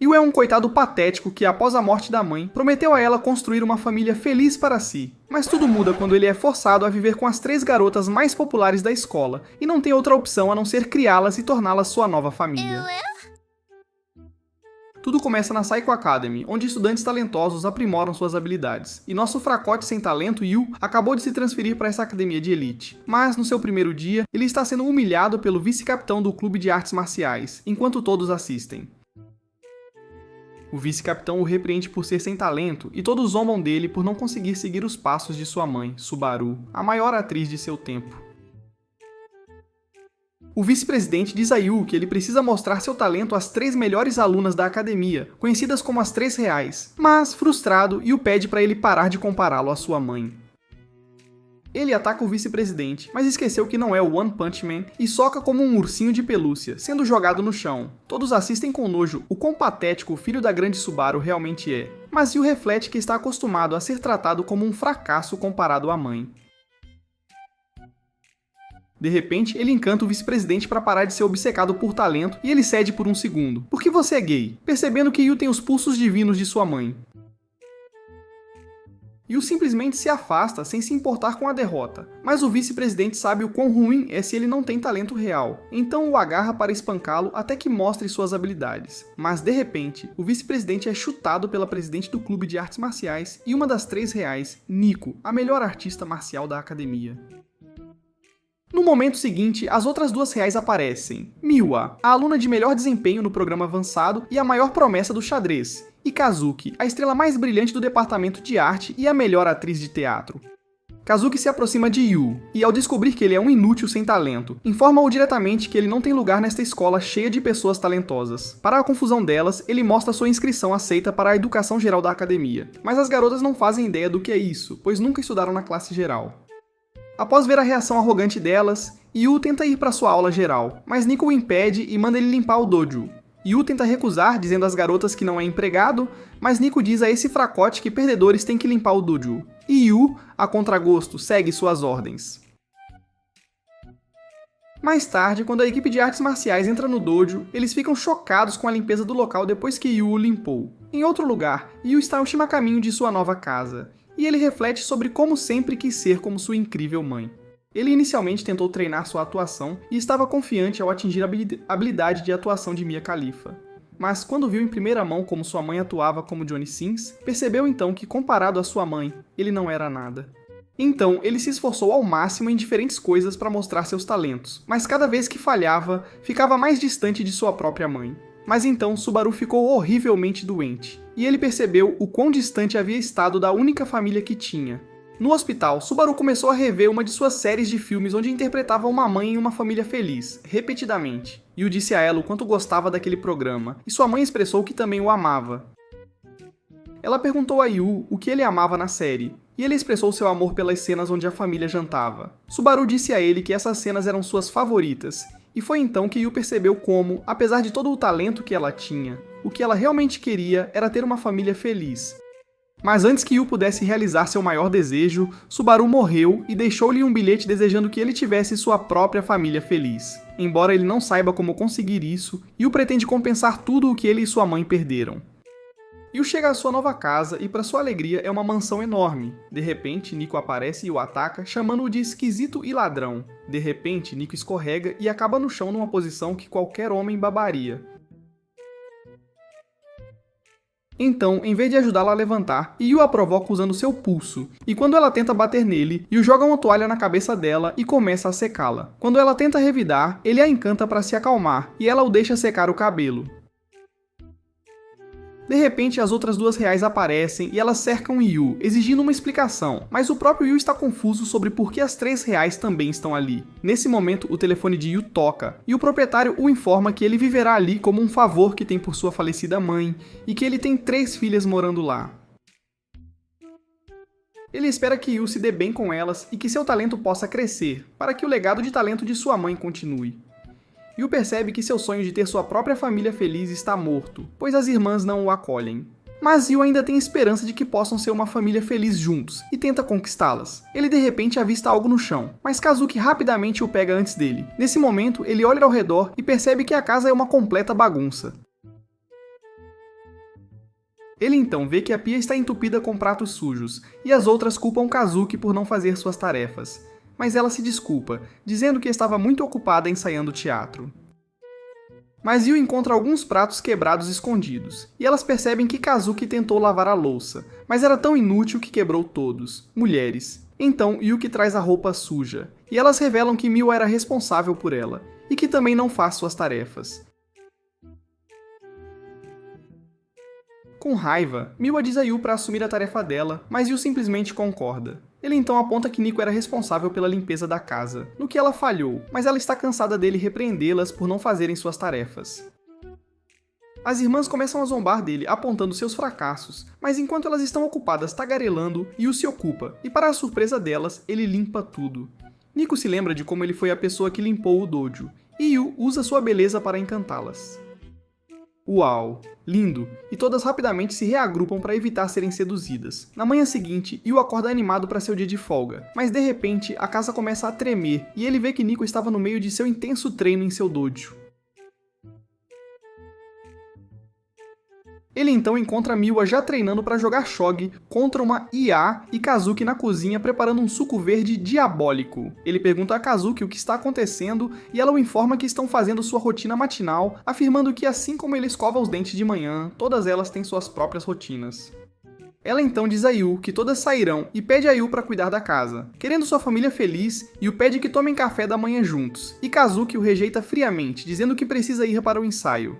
Yu é um coitado patético que, após a morte da mãe, prometeu a ela construir uma família feliz para si. Mas tudo muda quando ele é forçado a viver com as 3 garotas mais populares da escola, e não tem outra opção a não ser criá-las e torná-las sua nova família. Tudo começa na Saiko Academy, onde estudantes talentosos aprimoram suas habilidades, e nosso fracote sem talento, Yu, acabou de se transferir para essa academia de elite. Mas, no seu primeiro dia, ele está sendo humilhado pelo vice-capitão do clube de artes marciais, enquanto todos assistem. O vice-capitão o repreende por ser sem talento, e todos zombam dele por não conseguir seguir os passos de sua mãe, Subaru, a maior atriz de seu tempo. O vice-presidente diz a Yu que ele precisa mostrar seu talento às 3 melhores alunas da academia, conhecidas como as 3 reais, mas, frustrado, Yu pede para ele parar de compará-lo à sua mãe. Ele ataca o vice-presidente, mas esqueceu que não é o One Punch Man e soca como um ursinho de pelúcia, sendo jogado no chão. Todos assistem com nojo o quão patético o filho da grande Subaru realmente é, mas Yu reflete que está acostumado a ser tratado como um fracasso comparado à mãe. De repente, ele encanta o vice-presidente para parar de ser obcecado por talento e ele cede por um segundo. Por que você é gay? Percebendo que Yu tem os pulsos divinos de sua mãe. Yu simplesmente se afasta sem se importar com a derrota, mas o vice-presidente sabe o quão ruim é se ele não tem talento real, então o agarra para espancá-lo até que mostre suas habilidades. Mas de repente, o vice-presidente é chutado pela presidente do clube de artes marciais e uma das 3 reais, Nico, a melhor artista marcial da academia. No momento seguinte, as outras 2 reais aparecem. Miwa, a aluna de melhor desempenho no programa avançado e a maior promessa do xadrez, e Kazuki, a estrela mais brilhante do departamento de arte e a melhor atriz de teatro. Kazuki se aproxima de Yu, e ao descobrir que ele é um inútil sem talento, informa-o diretamente que ele não tem lugar nesta escola cheia de pessoas talentosas. Para a confusão delas, ele mostra sua inscrição aceita para a educação geral da academia, mas as garotas não fazem ideia do que é isso, pois nunca estudaram na classe geral. Após ver a reação arrogante delas, Yu tenta ir para sua aula geral, mas Nico o impede e manda ele limpar o dojo. Yu tenta recusar, dizendo às garotas que não é empregado, mas Nico diz a esse fracote que perdedores têm que limpar o dojo. E Yu, a contragosto, segue suas ordens. Mais tarde, quando a equipe de artes marciais entra no dojo, eles ficam chocados com a limpeza do local depois que Yu o limpou. Em outro lugar, Yu está ao caminho de sua nova casa, e ele reflete sobre como sempre quis ser como sua incrível mãe. Ele inicialmente tentou treinar sua atuação e estava confiante ao atingir a habilidade de atuação de Mia Khalifa. Mas quando viu em primeira mão como sua mãe atuava como Johnny Sins, percebeu então que, comparado à sua mãe, ele não era nada. Então, ele se esforçou ao máximo em diferentes coisas para mostrar seus talentos, mas cada vez que falhava, ficava mais distante de sua própria mãe. Mas então Subaru ficou horrivelmente doente, e ele percebeu o quão distante havia estado da única família que tinha. No hospital, Subaru começou a rever uma de suas séries de filmes onde interpretava uma mãe em uma família feliz, repetidamente. Yu disse a ela o quanto gostava daquele programa, e sua mãe expressou que também o amava. Ela perguntou a Yu o que ele amava na série, e ele expressou seu amor pelas cenas onde a família jantava. Subaru disse a ele que essas cenas eram suas favoritas, e foi então que Yu percebeu como, apesar de todo o talento que ela tinha, o que ela realmente queria era ter uma família feliz. Mas antes que Yu pudesse realizar seu maior desejo, Subaru morreu e deixou-lhe um bilhete desejando que ele tivesse sua própria família feliz. Embora ele não saiba como conseguir isso, Yu pretende compensar tudo o que ele e sua mãe perderam. Yu chega à sua nova casa e, para sua alegria, é uma mansão enorme. De repente, Nico aparece e o ataca, chamando-o de esquisito e ladrão. De repente, Nico escorrega e acaba no chão numa posição que qualquer homem babaria. Então, em vez de ajudá-la a levantar, Yu a provoca usando seu pulso, e quando ela tenta bater nele, Yu joga uma toalha na cabeça dela e começa a secá-la. Quando ela tenta revidar, ele a encanta para se acalmar, e ela o deixa secar o cabelo. De repente, as outras 2 reais aparecem e elas cercam Yu, exigindo uma explicação, mas o próprio Yu está confuso sobre por que as 3 reais também estão ali. Nesse momento, o telefone de Yu toca, e o proprietário o informa que ele viverá ali como um favor que tem por sua falecida mãe, e que ele tem 3 filhas morando lá. Ele espera que Yu se dê bem com elas e que seu talento possa crescer, para que o legado de talento de sua mãe continue. Yu percebe que seu sonho de ter sua própria família feliz está morto, pois as irmãs não o acolhem. Mas Yu ainda tem esperança de que possam ser uma família feliz juntos, e tenta conquistá-las. Ele de repente avista algo no chão, mas Kazuki rapidamente o pega antes dele. Nesse momento, ele olha ao redor e percebe que a casa é uma completa bagunça. Ele então vê que a pia está entupida com pratos sujos, e as outras culpam Kazuki por não fazer suas tarefas. Mas ela se desculpa, dizendo que estava muito ocupada ensaiando teatro. Mas Yu encontra alguns pratos quebrados escondidos, e elas percebem que Kazuki tentou lavar a louça, mas era tão inútil que quebrou todos. Mulheres. Então Yuki traz a roupa suja, e elas revelam que Miwa era responsável por ela, e que também não faz suas tarefas. Com raiva, Miwa diz a Yu para assumir a tarefa dela, mas Yu simplesmente concorda. Ele então aponta que Nico era responsável pela limpeza da casa, no que ela falhou, mas ela está cansada dele repreendê-las por não fazerem suas tarefas. As irmãs começam a zombar dele, apontando seus fracassos, mas enquanto elas estão ocupadas tagarelando, Yu se ocupa, e para a surpresa delas, ele limpa tudo. Nico se lembra de como ele foi a pessoa que limpou o dojo, e Yu usa sua beleza para encantá-las. Uau! Lindo! E todas rapidamente se reagrupam para evitar serem seduzidas. Na manhã seguinte, Yu acorda animado para seu dia de folga, mas de repente a casa começa a tremer e ele vê que Nico estava no meio de seu intenso treino em seu dojo. Ele então encontra Miwa já treinando para jogar shogi contra uma IA e Kazuki na cozinha preparando um suco verde diabólico. Ele pergunta a Kazuki o que está acontecendo e ela o informa que estão fazendo sua rotina matinal, afirmando que assim como ele escova os dentes de manhã, todas elas têm suas próprias rotinas. Ela então diz a Yu que todas sairão e pede a Yu para cuidar da casa. Querendo sua família feliz, Yu pede que tomem café da manhã juntos, e Kazuki o rejeita friamente, dizendo que precisa ir para o ensaio.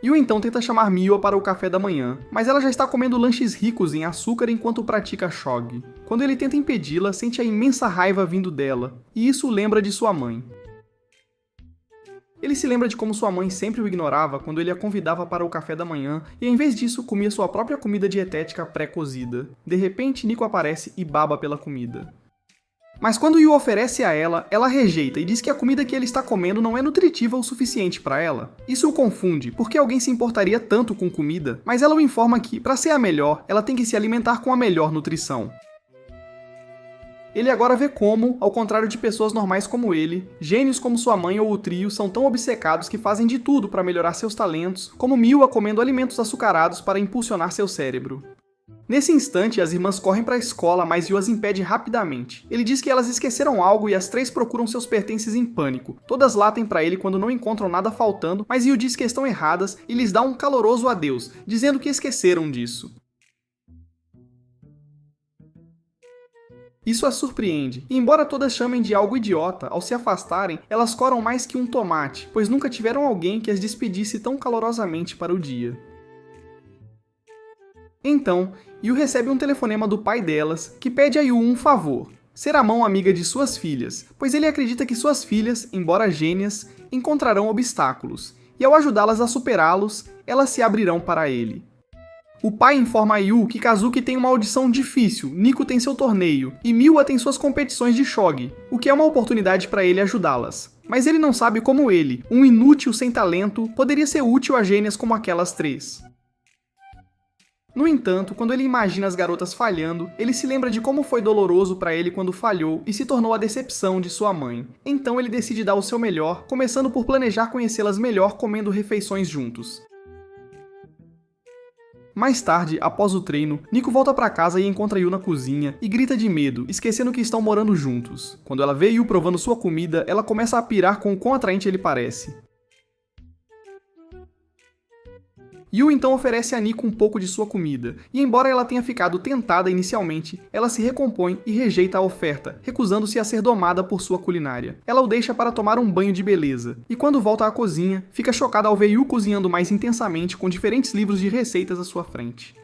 Yu então tenta chamar Miwa para o café da manhã, mas ela já está comendo lanches ricos em açúcar enquanto pratica shogi. Quando ele tenta impedi-la, sente a imensa raiva vindo dela, e isso o lembra de sua mãe. Ele se lembra de como sua mãe sempre o ignorava quando ele a convidava para o café da manhã e em vez disso comia sua própria comida dietética pré-cozida. De repente, Nico aparece e baba pela comida. Mas quando Yu oferece a ela, ela rejeita e diz que a comida que ele está comendo não é nutritiva o suficiente para ela. Isso o confunde, porque alguém se importaria tanto com comida, mas ela o informa que, para ser a melhor, ela tem que se alimentar com a melhor nutrição. Ele agora vê como, ao contrário de pessoas normais como ele, gênios como sua mãe ou o trio são tão obcecados que fazem de tudo para melhorar seus talentos, como Miwa comendo alimentos açucarados para impulsionar seu cérebro. Nesse instante, as irmãs correm para a escola, mas Yu as impede rapidamente. Ele diz que elas esqueceram algo e as três procuram seus pertences em pânico. Todas latem para ele quando não encontram nada faltando, mas Yu diz que estão erradas e lhes dá um caloroso adeus, dizendo que esqueceram disso. Isso as surpreende, e embora todas chamem de algo idiota, ao se afastarem, elas coram mais que um tomate, pois nunca tiveram alguém que as despedisse tão calorosamente para o dia. Então, Yu recebe um telefonema do pai delas, que pede a Yu um favor, ser a mão amiga de suas filhas, pois ele acredita que suas filhas, embora gênias, encontrarão obstáculos, e ao ajudá-las a superá-los, elas se abrirão para ele. O pai informa a Yu que Kazuki tem uma audição difícil, Nico tem seu torneio, e Miwa tem suas competições de shogi, o que é uma oportunidade para ele ajudá-las. Mas ele não sabe como ele, um inútil sem talento, poderia ser útil a gênias como aquelas três. No entanto, quando ele imagina as garotas falhando, ele se lembra de como foi doloroso para ele quando falhou e se tornou a decepção de sua mãe. Então ele decide dar o seu melhor, começando por planejar conhecê-las melhor comendo refeições juntos. Mais tarde, após o treino, Nico volta para casa e encontra Yu na cozinha e grita de medo, esquecendo que estão morando juntos. Quando ela vê Yu provando sua comida, ela começa a pirar com o quão atraente ele parece. Yu então oferece a Nico um pouco de sua comida, e embora ela tenha ficado tentada inicialmente, ela se recompõe e rejeita a oferta, recusando-se a ser domada por sua culinária. Ela o deixa para tomar um banho de beleza, e quando volta à cozinha, fica chocada ao ver Yu cozinhando mais intensamente com diferentes livros de receitas à sua frente.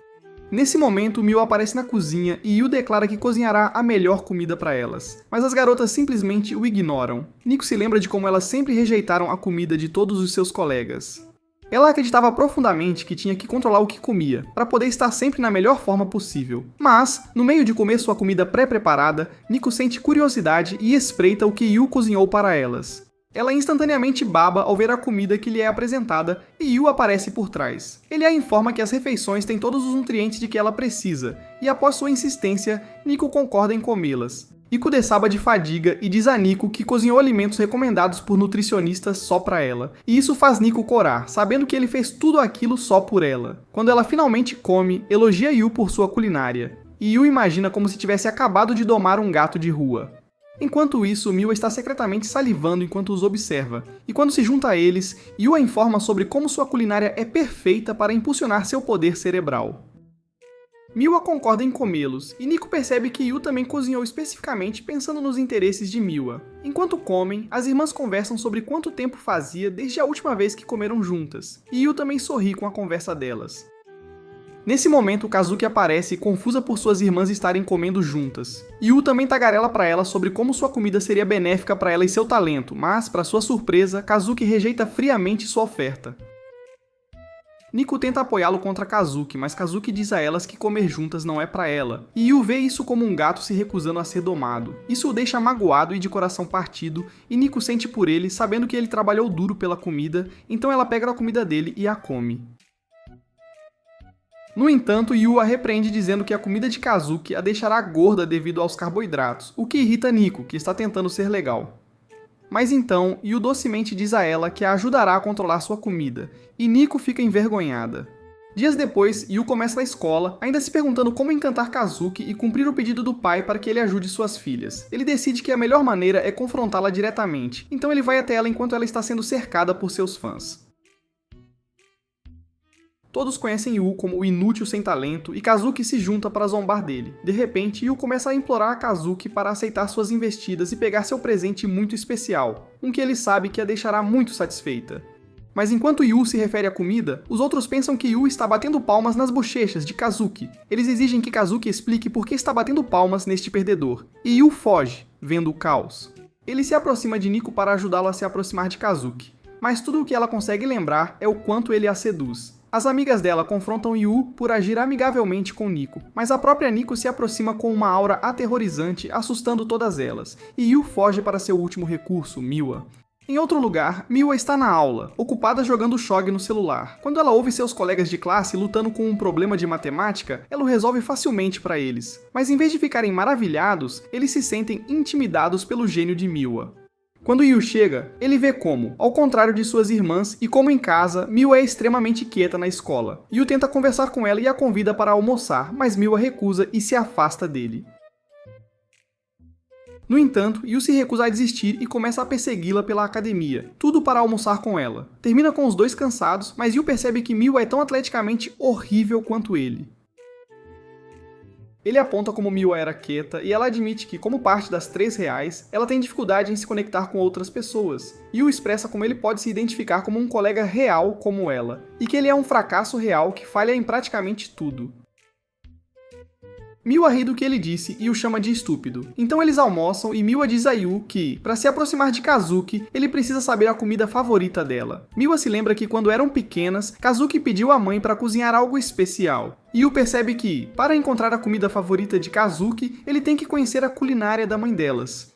Nesse momento, Miwa aparece na cozinha e Yu declara que cozinhará a melhor comida para elas, mas as garotas simplesmente o ignoram. Nico se lembra de como elas sempre rejeitaram a comida de todos os seus colegas. Ela acreditava profundamente que tinha que controlar o que comia, para poder estar sempre na melhor forma possível. Mas, no meio de comer sua comida pré-preparada, Nico sente curiosidade e espreita o que Yu cozinhou para elas. Ela instantaneamente baba ao ver a comida que lhe é apresentada e Yu aparece por trás. Ele a informa que as refeições têm todos os nutrientes de que ela precisa, e após sua insistência, Nico concorda em comê-las. Iko desaba de fadiga e diz a Nico que cozinhou alimentos recomendados por nutricionistas só pra ela. E isso faz Nico corar, sabendo que ele fez tudo aquilo só por ela. Quando ela finalmente come, elogia Yu por sua culinária. E Yu imagina como se tivesse acabado de domar um gato de rua. Enquanto isso, Miwa está secretamente salivando enquanto os observa, e quando se junta a eles, Yu a informa sobre como sua culinária é perfeita para impulsionar seu poder cerebral. Miwa concorda em comê-los, e Nico percebe que Yu também cozinhou especificamente pensando nos interesses de Miwa. Enquanto comem, as irmãs conversam sobre quanto tempo fazia desde a última vez que comeram juntas, e Yu também sorri com a conversa delas. Nesse momento, Kazuki aparece, confusa por suas irmãs estarem comendo juntas. Yu também tagarela pra ela sobre como sua comida seria benéfica pra ela e seu talento, mas, pra sua surpresa, Kazuki rejeita friamente sua oferta. Nico tenta apoiá-lo contra Kazuki, mas Kazuki diz a elas que comer juntas não é pra ela, e Yu vê isso como um gato se recusando a ser domado. Isso o deixa magoado e de coração partido, e Nico sente por ele, sabendo que ele trabalhou duro pela comida, então ela pega a comida dele e a come. No entanto, Yu a repreende dizendo que a comida de Kazuki a deixará gorda devido aos carboidratos, o que irrita Nico, que está tentando ser legal. Mas então, Yu docemente diz a ela que a ajudará a controlar sua comida, e Nico fica envergonhada. Dias depois, Yu começa a escola, ainda se perguntando como encantar Kazuki e cumprir o pedido do pai para que ele ajude suas filhas. Ele decide que a melhor maneira é confrontá-la diretamente, então ele vai até ela enquanto ela está sendo cercada por seus fãs. Todos conhecem Yu como o inútil sem talento e Kazuki se junta para zombar dele. De repente, Yu começa a implorar a Kazuki para aceitar suas investidas e pegar seu presente muito especial, um que ele sabe que a deixará muito satisfeita. Mas enquanto Yu se refere à comida, os outros pensam que Yu está batendo palmas nas bochechas de Kazuki. Eles exigem que Kazuki explique por que está batendo palmas neste perdedor, e Yu foge, vendo o caos. Ele se aproxima de Nico para ajudá-lo a se aproximar de Kazuki, mas tudo o que ela consegue lembrar é o quanto ele a seduz. As amigas dela confrontam Yu por agir amigavelmente com Nico, mas a própria Nico se aproxima com uma aura aterrorizante, assustando todas elas, e Yu foge para seu último recurso, Miwa. Em outro lugar, Miwa está na aula, ocupada jogando Shogi no celular. Quando ela ouve seus colegas de classe lutando com um problema de matemática, ela o resolve facilmente para eles. Mas em vez de ficarem maravilhados, eles se sentem intimidados pelo gênio de Miwa. Quando Yu chega, ele vê como, ao contrário de suas irmãs e como em casa, Miwa é extremamente quieta na escola. Yu tenta conversar com ela e a convida para almoçar, mas Miwa recusa e se afasta dele. No entanto, Yu se recusa a desistir e começa a persegui-la pela academia, tudo para almoçar com ela. Termina com os dois cansados, mas Yu percebe que Miwa é tão atleticamente horrível quanto ele. Ele aponta como Miwa era quieta e ela admite que, como parte das R$3, ela tem dificuldade em se conectar com outras pessoas. Yu expressa como ele pode se identificar como um colega real como ela, e que ele é um fracasso real que falha em praticamente tudo. Miwa ri do que ele disse e o chama de estúpido. Então eles almoçam e Miwa diz a Yu que, para se aproximar de Kazuki, ele precisa saber a comida favorita dela. Miwa se lembra que quando eram pequenas, Kazuki pediu à mãe para cozinhar algo especial. Yu percebe que, para encontrar a comida favorita de Kazuki, ele tem que conhecer a culinária da mãe delas.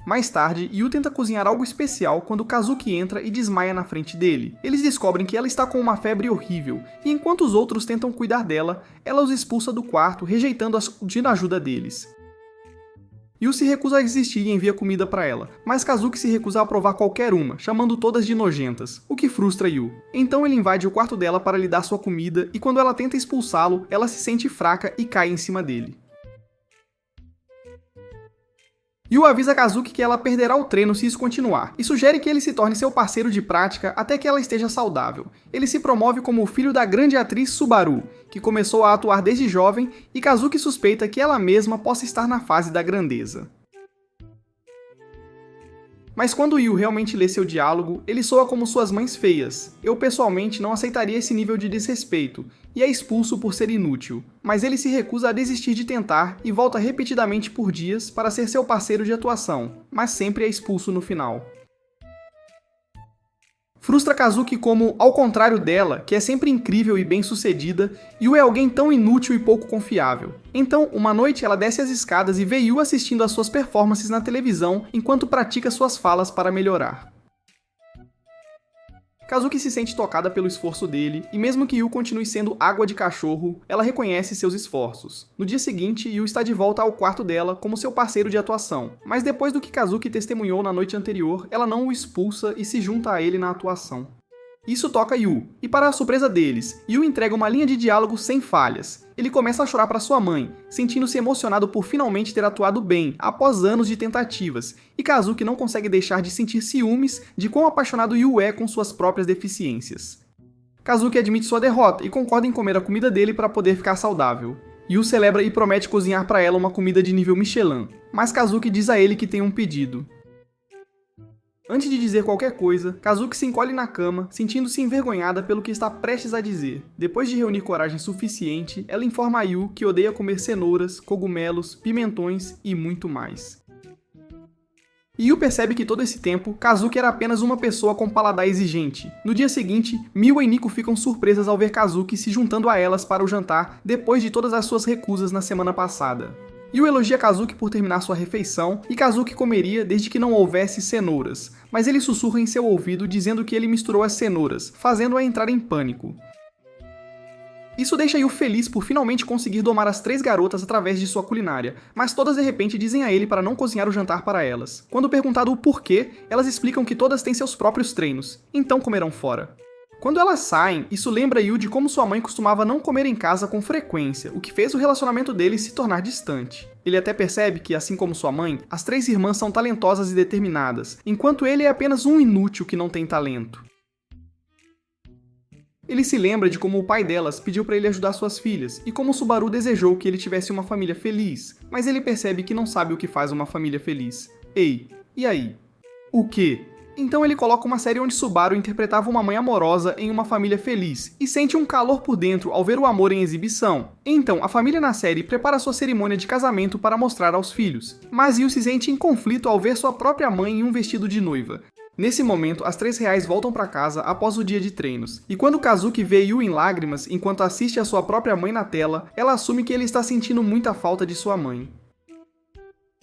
Mais tarde, Yu tenta cozinhar algo especial quando Kazuki entra e desmaia na frente dele. Eles descobrem que ela está com uma febre horrível, e enquanto os outros tentam cuidar dela, ela os expulsa do quarto, rejeitando a ajuda deles. Yu se recusa a desistir e envia comida para ela, mas Kazuki se recusa a provar qualquer uma, chamando todas de nojentas, o que frustra Yu. Então ele invade o quarto dela para lhe dar sua comida, e quando ela tenta expulsá-lo, ela se sente fraca e cai em cima dele. Yu avisa Kazuki que ela perderá o treino se isso continuar, e sugere que ele se torne seu parceiro de prática até que ela esteja saudável. Ele se promove como o filho da grande atriz Subaru, que começou a atuar desde jovem, e Kazuki suspeita que ela mesma possa estar na fase da grandeza. Mas quando Yu realmente lê seu diálogo, ele soa como suas mães feias. Eu pessoalmente não aceitaria esse nível de desrespeito, e é expulso por ser inútil. Mas ele se recusa a desistir de tentar e volta repetidamente por dias para ser seu parceiro de atuação, mas sempre é expulso no final. Frustra Kazuki como, ao contrário dela, que é sempre incrível e bem-sucedida, Yu é alguém tão inútil e pouco confiável. Então, uma noite ela desce as escadas e vê Yu assistindo às suas performances na televisão enquanto pratica suas falas para melhorar. Kazuki se sente tocada pelo esforço dele, e mesmo que Yu continue sendo água de cachorro, ela reconhece seus esforços. No dia seguinte, Yu está de volta ao quarto dela como seu parceiro de atuação, mas depois do que Kazuki testemunhou na noite anterior, ela não o expulsa e se junta a ele na atuação. Isso toca Yu, e para a surpresa deles, Yu entrega uma linha de diálogo sem falhas. Ele começa a chorar para sua mãe, sentindo-se emocionado por finalmente ter atuado bem, após anos de tentativas, e Kazuki não consegue deixar de sentir ciúmes de quão apaixonado Yu é com suas próprias deficiências. Kazuki admite sua derrota e concorda em comer a comida dele para poder ficar saudável. Yu celebra e promete cozinhar para ela uma comida de nível Michelin, mas Kazuki diz a ele que tem um pedido. Antes de dizer qualquer coisa, Kazuki se encolhe na cama, sentindo-se envergonhada pelo que está prestes a dizer. Depois de reunir coragem suficiente, ela informa a Yu que odeia comer cenouras, cogumelos, pimentões e muito mais. Yu percebe que todo esse tempo, Kazuki era apenas uma pessoa com paladar exigente. No dia seguinte, Miwa e Nico ficam surpresas ao ver Kazuki se juntando a elas para o jantar depois de todas as suas recusas na semana passada. Yu elogia Kazuki por terminar sua refeição, e Kazuki comeria desde que não houvesse cenouras, mas ele sussurra em seu ouvido dizendo que ele misturou as cenouras, fazendo-a entrar em pânico. Isso deixa Yu feliz por finalmente conseguir domar as 3 garotas através de sua culinária, mas todas de repente dizem a ele para não cozinhar o jantar para elas. Quando perguntado o porquê, elas explicam que todas têm seus próprios treinos, então comerão fora. Quando elas saem, isso lembra Yu de como sua mãe costumava não comer em casa com frequência, o que fez o relacionamento deles se tornar distante. Ele até percebe que, assim como sua mãe, as 3 irmãs são talentosas e determinadas, enquanto ele é apenas um inútil que não tem talento. Ele se lembra de como o pai delas pediu para ele ajudar suas filhas, e como Subaru desejou que ele tivesse uma família feliz, mas ele percebe que não sabe o que faz uma família feliz. Ei, e aí? O quê? Então ele coloca uma série onde Subaru interpretava uma mãe amorosa em uma família feliz, e sente um calor por dentro ao ver o amor em exibição. Então, a família na série prepara sua cerimônia de casamento para mostrar aos filhos, mas Yu se sente em conflito ao ver sua própria mãe em um vestido de noiva. Nesse momento, as 3 reais voltam para casa após o dia de treinos, e quando Kazuki vê Yu em lágrimas enquanto assiste a sua própria mãe na tela, ela assume que ele está sentindo muita falta de sua mãe.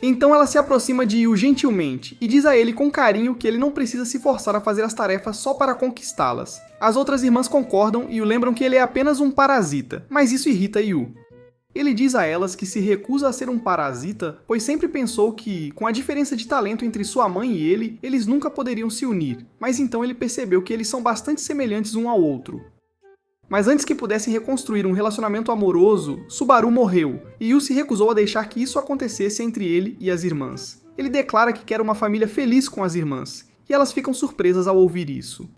Então ela se aproxima de Yu gentilmente e diz a ele com carinho que ele não precisa se forçar a fazer as tarefas só para conquistá-las. As outras irmãs concordam e o lembram que ele é apenas um parasita, mas isso irrita Yu. Ele diz a elas que se recusa a ser um parasita, pois sempre pensou que, com a diferença de talento entre sua mãe e ele, eles nunca poderiam se unir, mas então ele percebeu que eles são bastante semelhantes um ao outro. Mas antes que pudessem reconstruir um relacionamento amoroso, Subaru morreu, e Yu se recusou a deixar que isso acontecesse entre ele e as irmãs. Ele declara que quer uma família feliz com as irmãs, e elas ficam surpresas ao ouvir isso.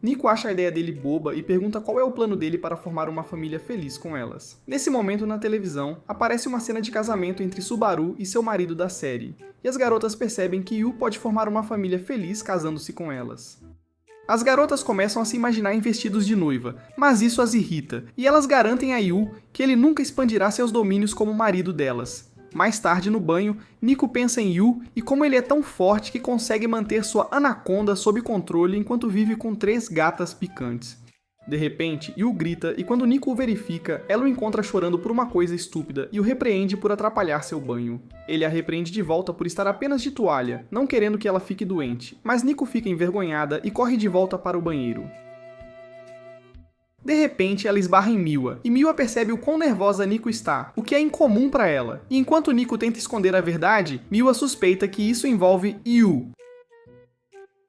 Nico acha a ideia dele boba e pergunta qual é o plano dele para formar uma família feliz com elas. Nesse momento, na televisão, aparece uma cena de casamento entre Subaru e seu marido da série, e as garotas percebem que Yu pode formar uma família feliz casando-se com elas. As garotas começam a se imaginar em vestidos de noiva, mas isso as irrita, e elas garantem a Yu que ele nunca expandirá seus domínios como marido delas. Mais tarde, no banho, Nico pensa em Yu e como ele é tão forte que consegue manter sua anaconda sob controle enquanto vive com 3 gatas picantes. De repente, Yu grita e quando Nico o verifica, ela o encontra chorando por uma coisa estúpida e o repreende por atrapalhar seu banho. Ele a repreende de volta por estar apenas de toalha, não querendo que ela fique doente, mas Nico fica envergonhada e corre de volta para o banheiro. De repente, ela esbarra em Miwa, e Miwa percebe o quão nervosa Nico está, o que é incomum para ela. E enquanto Nico tenta esconder a verdade, Miwa suspeita que isso envolve Yu.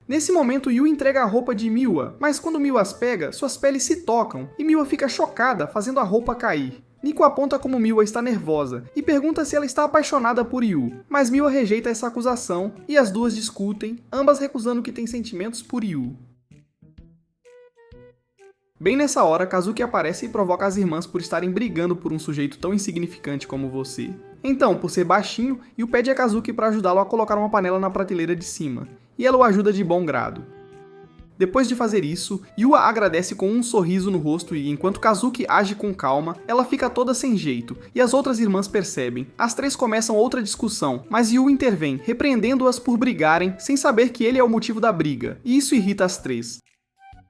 Nesse momento, Yu entrega a roupa de Miwa, mas quando Miwa as pega, suas peles se tocam, e Miwa fica chocada, fazendo a roupa cair. Nico aponta como Miwa está nervosa, e pergunta se ela está apaixonada por Yu, mas Miwa rejeita essa acusação, e as duas discutem, ambas recusando que têm sentimentos por Yu. Bem nessa hora, Kazuki aparece e provoca as irmãs por estarem brigando por um sujeito tão insignificante como você. Então, por ser baixinho, Yu pede a Kazuki para ajudá-lo a colocar uma panela na prateleira de cima, e ela o ajuda de bom grado. Depois de fazer isso, Yu a agradece com um sorriso no rosto e, enquanto Kazuki age com calma, ela fica toda sem jeito, e as outras irmãs percebem. As 3 começam outra discussão, mas Yu intervém, repreendendo-as por brigarem, sem saber que ele é o motivo da briga, e isso irrita as 3.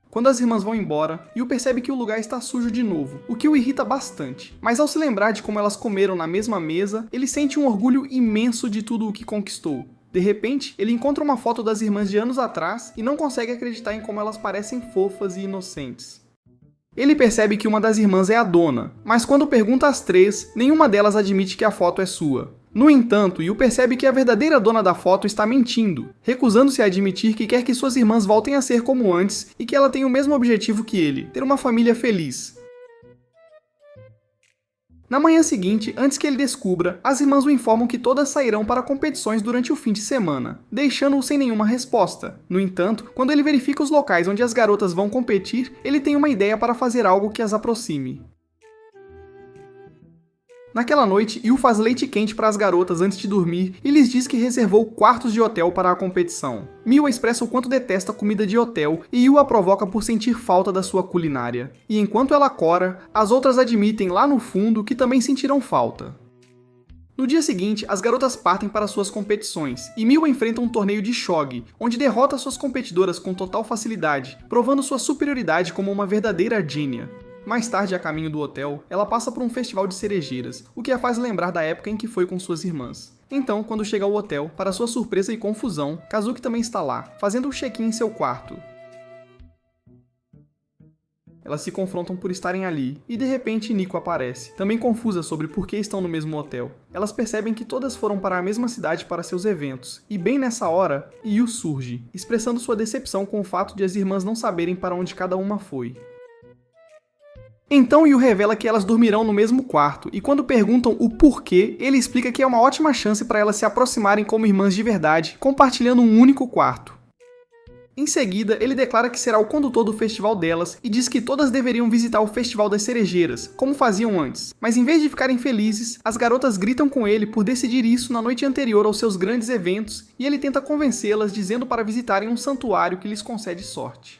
Quando as irmãs vão embora, Yu percebe que o lugar está sujo de novo, o que o irrita bastante. Mas ao se lembrar de como elas comeram na mesma mesa, ele sente um orgulho imenso de tudo o que conquistou. De repente, ele encontra uma foto das irmãs de anos atrás e não consegue acreditar em como elas parecem fofas e inocentes. Ele percebe que uma das irmãs é a dona, mas quando pergunta às três, nenhuma delas admite que a foto é sua. No entanto, Yu percebe que a verdadeira dona da foto está mentindo, recusando-se a admitir que quer que suas irmãs voltem a ser como antes e que ela tem o mesmo objetivo que ele, ter uma família feliz. Na manhã seguinte, antes que ele descubra, as irmãs o informam que todas sairão para competições durante o fim de semana, deixando-o sem nenhuma resposta. No entanto, quando ele verifica os locais onde as garotas vão competir, ele tem uma ideia para fazer algo que as aproxime. Naquela noite, Yu faz leite quente para as garotas antes de dormir e lhes diz que reservou quartos de hotel para a competição. Miwa expressa o quanto detesta comida de hotel e Yu a provoca por sentir falta da sua culinária. E enquanto ela cora, as outras admitem lá no fundo que também sentirão falta. No dia seguinte, as garotas partem para suas competições, e Miwa enfrenta um torneio de shogi, onde derrota suas competidoras com total facilidade, provando sua superioridade como uma verdadeira gênia. Mais tarde, a caminho do hotel, ela passa por um festival de cerejeiras, o que a faz lembrar da época em que foi com suas irmãs. Então, quando chega ao hotel, para sua surpresa e confusão, Kazuki também está lá, fazendo um check-in em seu quarto. Elas se confrontam por estarem ali, e de repente Nico aparece, também confusa sobre por que estão no mesmo hotel. Elas percebem que todas foram para a mesma cidade para seus eventos, e bem nessa hora, Yu surge, expressando sua decepção com o fato de as irmãs não saberem para onde cada uma foi. Então Yu revela que elas dormirão no mesmo quarto, e quando perguntam o porquê, ele explica que é uma ótima chance para elas se aproximarem como irmãs de verdade, compartilhando um único quarto. Em seguida, ele declara que será o condutor do festival delas e diz que todas deveriam visitar o Festival das Cerejeiras, como faziam antes. Mas em vez de ficarem felizes, as garotas gritam com ele por decidir isso na noite anterior aos seus grandes eventos, e ele tenta convencê-las dizendo para visitarem um santuário que lhes concede sorte.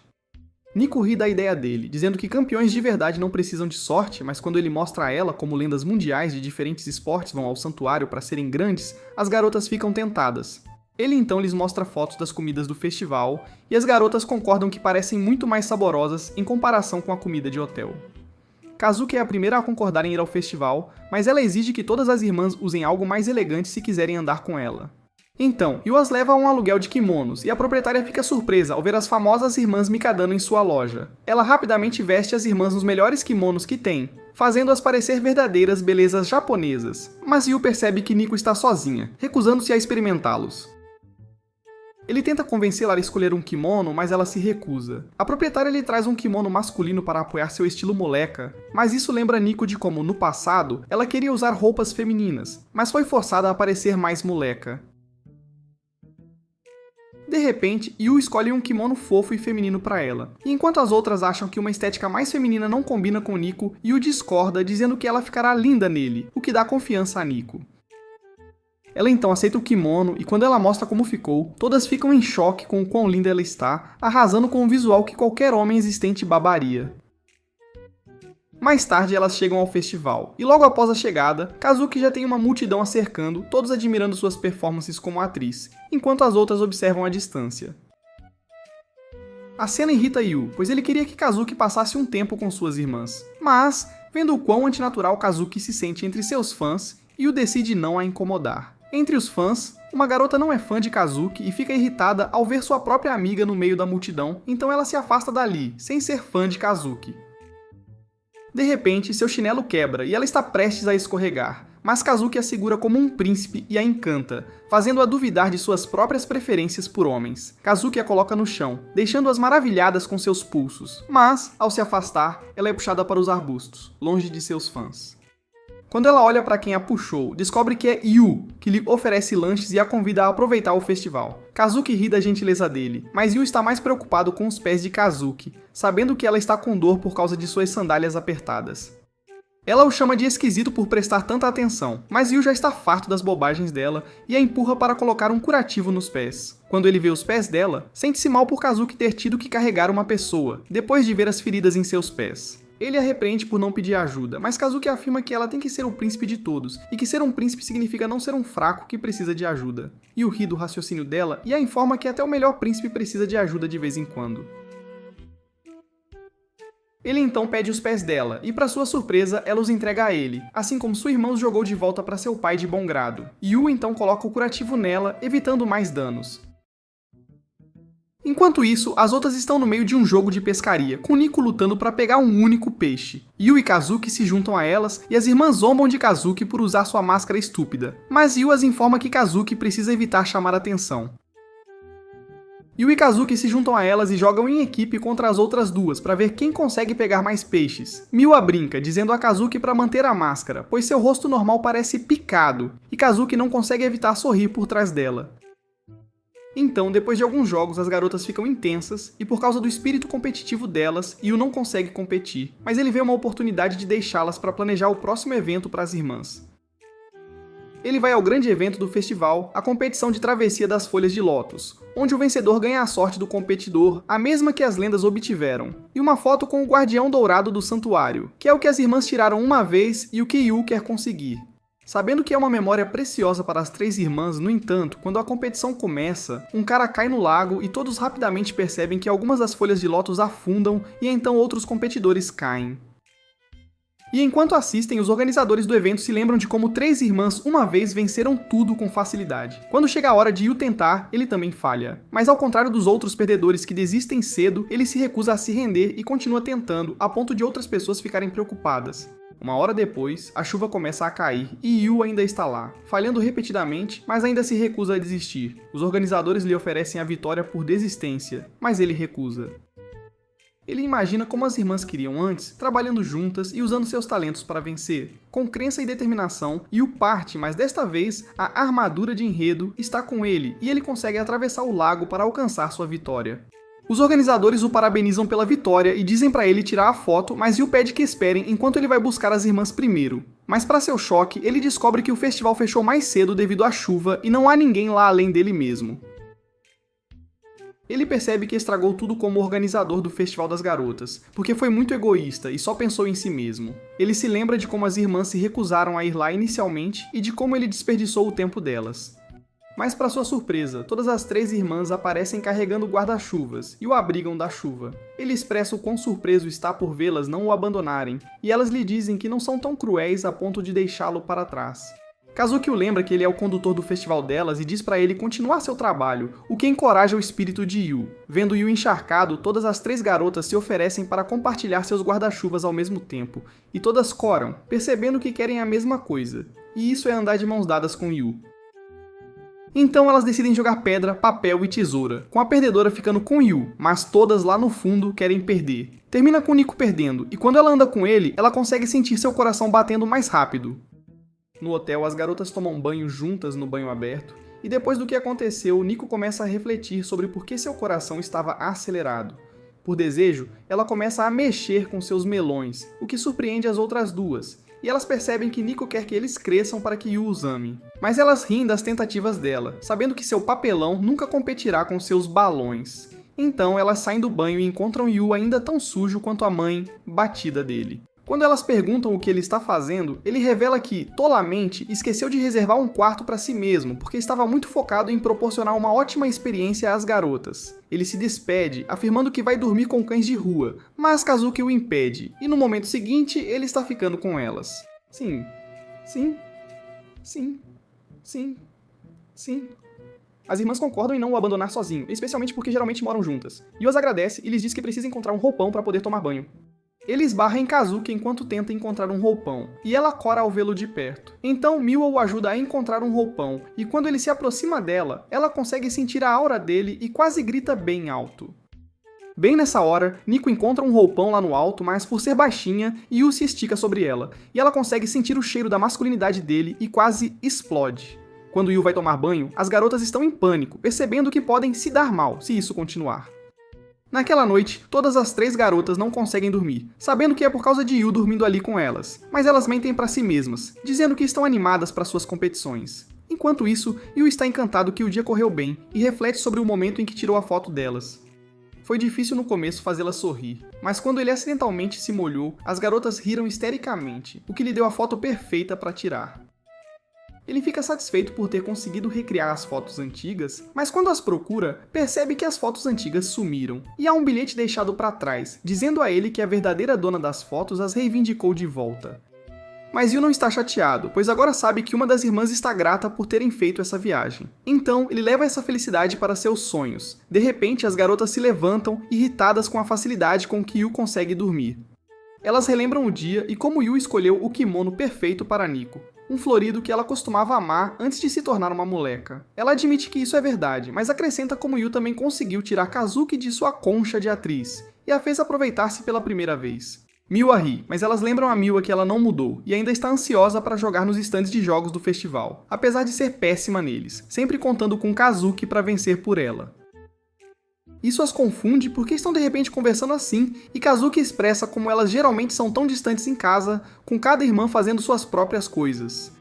Nico ri da ideia dele, dizendo que campeões de verdade não precisam de sorte, mas quando ele mostra a ela como lendas mundiais de diferentes esportes vão ao santuário para serem grandes, as garotas ficam tentadas. Ele então lhes mostra fotos das comidas do festival, e as garotas concordam que parecem muito mais saborosas em comparação com a comida de hotel. Kazuki é a primeira a concordar em ir ao festival, mas ela exige que todas as irmãs usem algo mais elegante se quiserem andar com ela. Então, Yu as leva a um aluguel de kimonos, e a proprietária fica surpresa ao ver as famosas irmãs Mikadano em sua loja. Ela rapidamente veste as irmãs nos melhores kimonos que tem, fazendo-as parecer verdadeiras belezas japonesas. Mas Yu percebe que Nico está sozinha, recusando-se a experimentá-los. Ele tenta convencê-la a escolher um kimono, mas ela se recusa. A proprietária lhe traz um kimono masculino para apoiar seu estilo moleca, mas isso lembra Nico de como, no passado, ela queria usar roupas femininas, mas foi forçada a parecer mais moleca. De repente, Yu escolhe um kimono fofo e feminino para ela. E enquanto as outras acham que uma estética mais feminina não combina com Nico, Yu discorda, dizendo que ela ficará linda nele, o que dá confiança a Nico. Ela então aceita o kimono e quando ela mostra como ficou, todas ficam em choque com o quão linda ela está, arrasando com um visual que qualquer homem existente babaria. Mais tarde elas chegam ao festival, e logo após a chegada, Kazuki já tem uma multidão a cercando, todos admirando suas performances como atriz, enquanto as outras observam à distância. A cena irrita Yu, pois ele queria que Kazuki passasse um tempo com suas irmãs. Mas, vendo o quão antinatural Kazuki se sente entre seus fãs, Yu decide não a incomodar. Entre os fãs, uma garota não é fã de Kazuki e fica irritada ao ver sua própria amiga no meio da multidão, então ela se afasta dali, sem ser fã de Kazuki. De repente, seu chinelo quebra e ela está prestes a escorregar, mas Kazuki a segura como um príncipe e a encanta, fazendo-a duvidar de suas próprias preferências por homens. Kazuki a coloca no chão, deixando-as maravilhadas com seus pulsos, mas, ao se afastar, ela é puxada para os arbustos, longe de seus fãs. Quando ela olha para quem a puxou, descobre que é Yu, que lhe oferece lanches e a convida a aproveitar o festival. Kazuki ri da gentileza dele, mas Yu está mais preocupado com os pés de Kazuki, sabendo que ela está com dor por causa de suas sandálias apertadas. Ela o chama de esquisito por prestar tanta atenção, mas Yu já está farto das bobagens dela e a empurra para colocar um curativo nos pés. Quando ele vê os pés dela, sente-se mal por Kazuki ter tido que carregar uma pessoa, depois de ver as feridas em seus pés. Ele a repreende por não pedir ajuda, mas Kazuki afirma que ela tem que ser o príncipe de todos, e que ser um príncipe significa não ser um fraco que precisa de ajuda. Yu ri do raciocínio dela e a informa que até o melhor príncipe precisa de ajuda de vez em quando. Ele então pede os pés dela, e para sua surpresa, ela os entrega a ele, assim como sua irmã os jogou de volta para seu pai de bom grado. Yu então coloca o curativo nela, evitando mais danos. Enquanto isso, as outras estão no meio de um jogo de pescaria, com Nico lutando para pegar um único peixe. Yu e Kazuki se juntam a elas, e as irmãs zombam de Kazuki por usar sua máscara estúpida, mas Yu as informa que Kazuki precisa evitar chamar atenção. Yu e Kazuki se juntam a elas e jogam em equipe contra as outras duas para ver quem consegue pegar mais peixes. Miwa brinca, dizendo a Kazuki para manter a máscara, pois seu rosto normal parece picado, e Kazuki não consegue evitar sorrir por trás dela. Então, depois de alguns jogos, as garotas ficam intensas, e por causa do espírito competitivo delas, Yu não consegue competir, mas ele vê uma oportunidade de deixá-las para planejar o próximo evento para as irmãs. Ele vai ao grande evento do festival, a competição de travessia das folhas de lótus, onde o vencedor ganha a sorte do competidor, a mesma que as lendas obtiveram, e uma foto com o guardião dourado do santuário, que é o que as irmãs tiraram uma vez e o que Yu quer conseguir. Sabendo que é uma memória preciosa para as três irmãs, no entanto, quando a competição começa, um cara cai no lago e todos rapidamente percebem que algumas das folhas de lótus afundam e então outros competidores caem. E enquanto assistem, os organizadores do evento se lembram de como três irmãs uma vez venceram tudo com facilidade. Quando chega a hora de Yu tentar, ele também falha. Mas ao contrário dos outros perdedores que desistem cedo, ele se recusa a se render e continua tentando, a ponto de outras pessoas ficarem preocupadas. Uma hora depois, a chuva começa a cair e Yu ainda está lá, falhando repetidamente, mas ainda se recusa a desistir. Os organizadores lhe oferecem a vitória por desistência, mas ele recusa. Ele imagina como as irmãs queriam antes, trabalhando juntas e usando seus talentos para vencer. Com crença e determinação, Yu parte, mas desta vez, a armadura de enredo está com ele e ele consegue atravessar o lago para alcançar sua vitória. Os organizadores o parabenizam pela vitória e dizem para ele tirar a foto, mas Yu pede que esperem enquanto ele vai buscar as irmãs primeiro. Mas para seu choque, ele descobre que o festival fechou mais cedo devido à chuva e não há ninguém lá além dele mesmo. Ele percebe que estragou tudo como organizador do Festival das Garotas, porque foi muito egoísta e só pensou em si mesmo. Ele se lembra de como as irmãs se recusaram a ir lá inicialmente e de como ele desperdiçou o tempo delas. Mas para sua surpresa, todas as três irmãs aparecem carregando guarda-chuvas e o abrigam da chuva. Ele expressa o quão surpreso está por vê-las não o abandonarem, e elas lhe dizem que não são tão cruéis a ponto de deixá-lo para trás. Kazuki o lembra que ele é o condutor do festival delas e diz para ele continuar seu trabalho, o que encoraja o espírito de Yu. Vendo Yu encharcado, todas as três garotas se oferecem para compartilhar seus guarda-chuvas ao mesmo tempo, e todas coram, percebendo que querem a mesma coisa. E isso é andar de mãos dadas com Yu. Então elas decidem jogar pedra, papel e tesoura, com a perdedora ficando com Yu, mas todas lá no fundo querem perder. Termina com Nico perdendo, e quando ela anda com ele, ela consegue sentir seu coração batendo mais rápido. No hotel, as garotas tomam banho juntas no banho aberto, e depois do que aconteceu, Nico começa a refletir sobre por que seu coração estava acelerado. Por desejo, ela começa a mexer com seus melões, o que surpreende as outras duas, e elas percebem que Nico quer que eles cresçam para que Yu os ame. Mas elas riem das tentativas dela, sabendo que seu papelão nunca competirá com seus balões. Então elas saem do banho e encontram Yu ainda tão sujo quanto a mãe, batida dele. Quando elas perguntam o que ele está fazendo, ele revela que, tolamente, esqueceu de reservar um quarto para si mesmo, porque estava muito focado em proporcionar uma ótima experiência às garotas. Ele se despede, afirmando que vai dormir com cães de rua, mas Kazuki o impede, e no momento seguinte, ele está ficando com elas. Sim, sim, sim, sim, sim. As irmãs concordam em não o abandonar sozinho, especialmente porque geralmente moram juntas. Yu as agradece e lhes diz que precisa encontrar um roupão para poder tomar banho. Ele esbarra em Kazuki enquanto tenta encontrar um roupão, e ela cora ao vê-lo de perto. Então Miwa o ajuda a encontrar um roupão, e quando ele se aproxima dela, ela consegue sentir a aura dele e quase grita bem alto. Bem nessa hora, Nico encontra um roupão lá no alto, mas por ser baixinha, Yu se estica sobre ela, e ela consegue sentir o cheiro da masculinidade dele e quase explode. Quando Yu vai tomar banho, as garotas estão em pânico, percebendo que podem se dar mal se isso continuar. Naquela noite, todas as três garotas não conseguem dormir, sabendo que é por causa de Yu dormindo ali com elas, mas elas mentem para si mesmas, dizendo que estão animadas para suas competições. Enquanto isso, Yu está encantado que o dia correu bem e reflete sobre o momento em que tirou a foto delas. Foi difícil no começo fazê-la sorrir, mas quando ele acidentalmente se molhou, as garotas riram histericamente, o que lhe deu a foto perfeita para tirar. Ele fica satisfeito por ter conseguido recriar as fotos antigas, mas quando as procura, percebe que as fotos antigas sumiram, e há um bilhete deixado para trás, dizendo a ele que a verdadeira dona das fotos as reivindicou de volta. Mas Yu não está chateado, pois agora sabe que uma das irmãs está grata por terem feito essa viagem. Então, ele leva essa felicidade para seus sonhos. De repente, as garotas se levantam, irritadas com a facilidade com que Yu consegue dormir. Elas relembram o dia e como Yu escolheu o kimono perfeito para Nico, um florido que ela costumava amar antes de se tornar uma moleca. Ela admite que isso é verdade, mas acrescenta como Yu também conseguiu tirar Kazuki de sua concha de atriz, e a fez aproveitar-se pela primeira vez. Miwa ri, mas elas lembram a Miwa que ela não mudou, e ainda está ansiosa para jogar nos estandes de jogos do festival, apesar de ser péssima neles, sempre contando com Kazuki para vencer por ela. Isso as confunde porque estão de repente conversando assim, e Kazuki expressa como elas geralmente são tão distantes em casa, com cada irmã fazendo suas próprias coisas.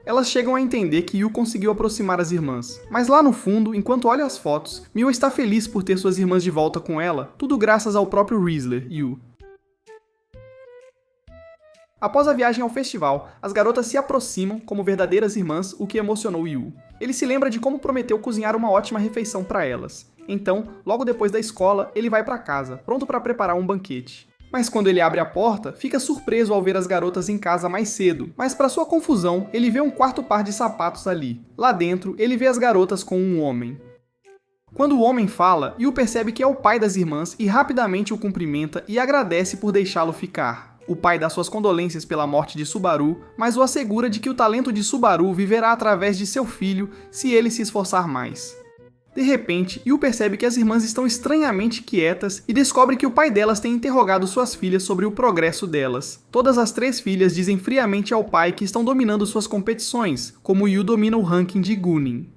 Elas chegam a entender que Yu conseguiu aproximar as irmãs, mas lá no fundo, enquanto olha as fotos, Miwa está feliz por ter suas irmãs de volta com ela, tudo graças ao próprio Riezler, Yu. Após a viagem ao festival, as garotas se aproximam como verdadeiras irmãs, o que emocionou Yu. Ele se lembra de como prometeu cozinhar uma ótima refeição para elas. Então, logo depois da escola, ele vai para casa, pronto para preparar um banquete. Mas quando ele abre a porta, fica surpreso ao ver as garotas em casa mais cedo, mas para sua confusão, ele vê um quarto par de sapatos ali. Lá dentro, ele vê as garotas com um homem. Quando o homem fala, Yu percebe que é o pai das irmãs e rapidamente o cumprimenta e agradece por deixá-lo ficar. O pai dá suas condolências pela morte de Subaru, mas o assegura de que o talento de Subaru viverá através de seu filho se ele se esforçar mais. De repente, Yu percebe que as irmãs estão estranhamente quietas e descobre que o pai delas tem interrogado suas filhas sobre o progresso delas. Todas as 3 filhas dizem friamente ao pai que estão dominando suas competições, como Yu domina o ranking de Gunin.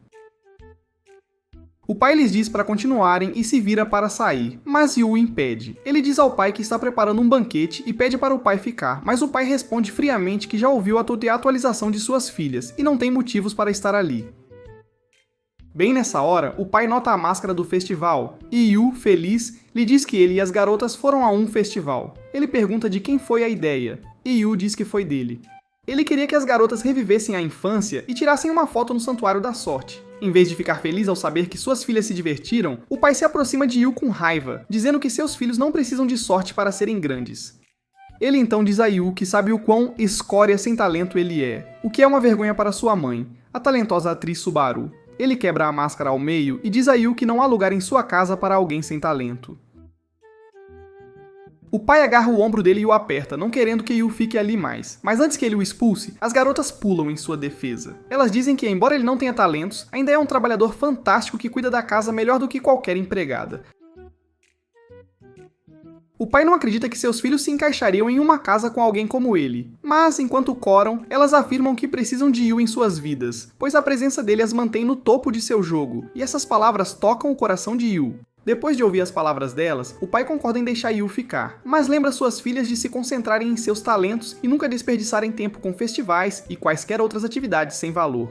O pai lhes diz para continuarem e se vira para sair, mas Yu o impede. Ele diz ao pai que está preparando um banquete e pede para o pai ficar, mas o pai responde friamente que já ouviu a atualização de suas filhas e não tem motivos para estar ali. Bem nessa hora, o pai nota a máscara do festival, e Yu, feliz, lhe diz que ele e as garotas foram a um festival. Ele pergunta de quem foi a ideia, e Yu diz que foi dele. Ele queria que as garotas revivessem a infância e tirassem uma foto no Santuário da Sorte. Em vez de ficar feliz ao saber que suas filhas se divertiram, o pai se aproxima de Yu com raiva, dizendo que seus filhos não precisam de sorte para serem grandes. Ele então diz a Yu que sabe o quão escória sem talento ele é, o que é uma vergonha para sua mãe, a talentosa atriz Subaru. Ele quebra a máscara ao meio e diz a Yu que não há lugar em sua casa para alguém sem talento. O pai agarra o ombro dele e o aperta, não querendo que Yu fique ali mais. Mas antes que ele o expulse, as garotas pulam em sua defesa. Elas dizem que, embora ele não tenha talentos, ainda é um trabalhador fantástico que cuida da casa melhor do que qualquer empregada. O pai não acredita que seus filhos se encaixariam em uma casa com alguém como ele. Mas, enquanto coram, elas afirmam que precisam de Yu em suas vidas, pois a presença dele as mantém no topo de seu jogo, e essas palavras tocam o coração de Yu. Depois de ouvir as palavras delas, o pai concorda em deixar Yu ficar, mas lembra suas filhas de se concentrarem em seus talentos e nunca desperdiçarem tempo com festivais e quaisquer outras atividades sem valor.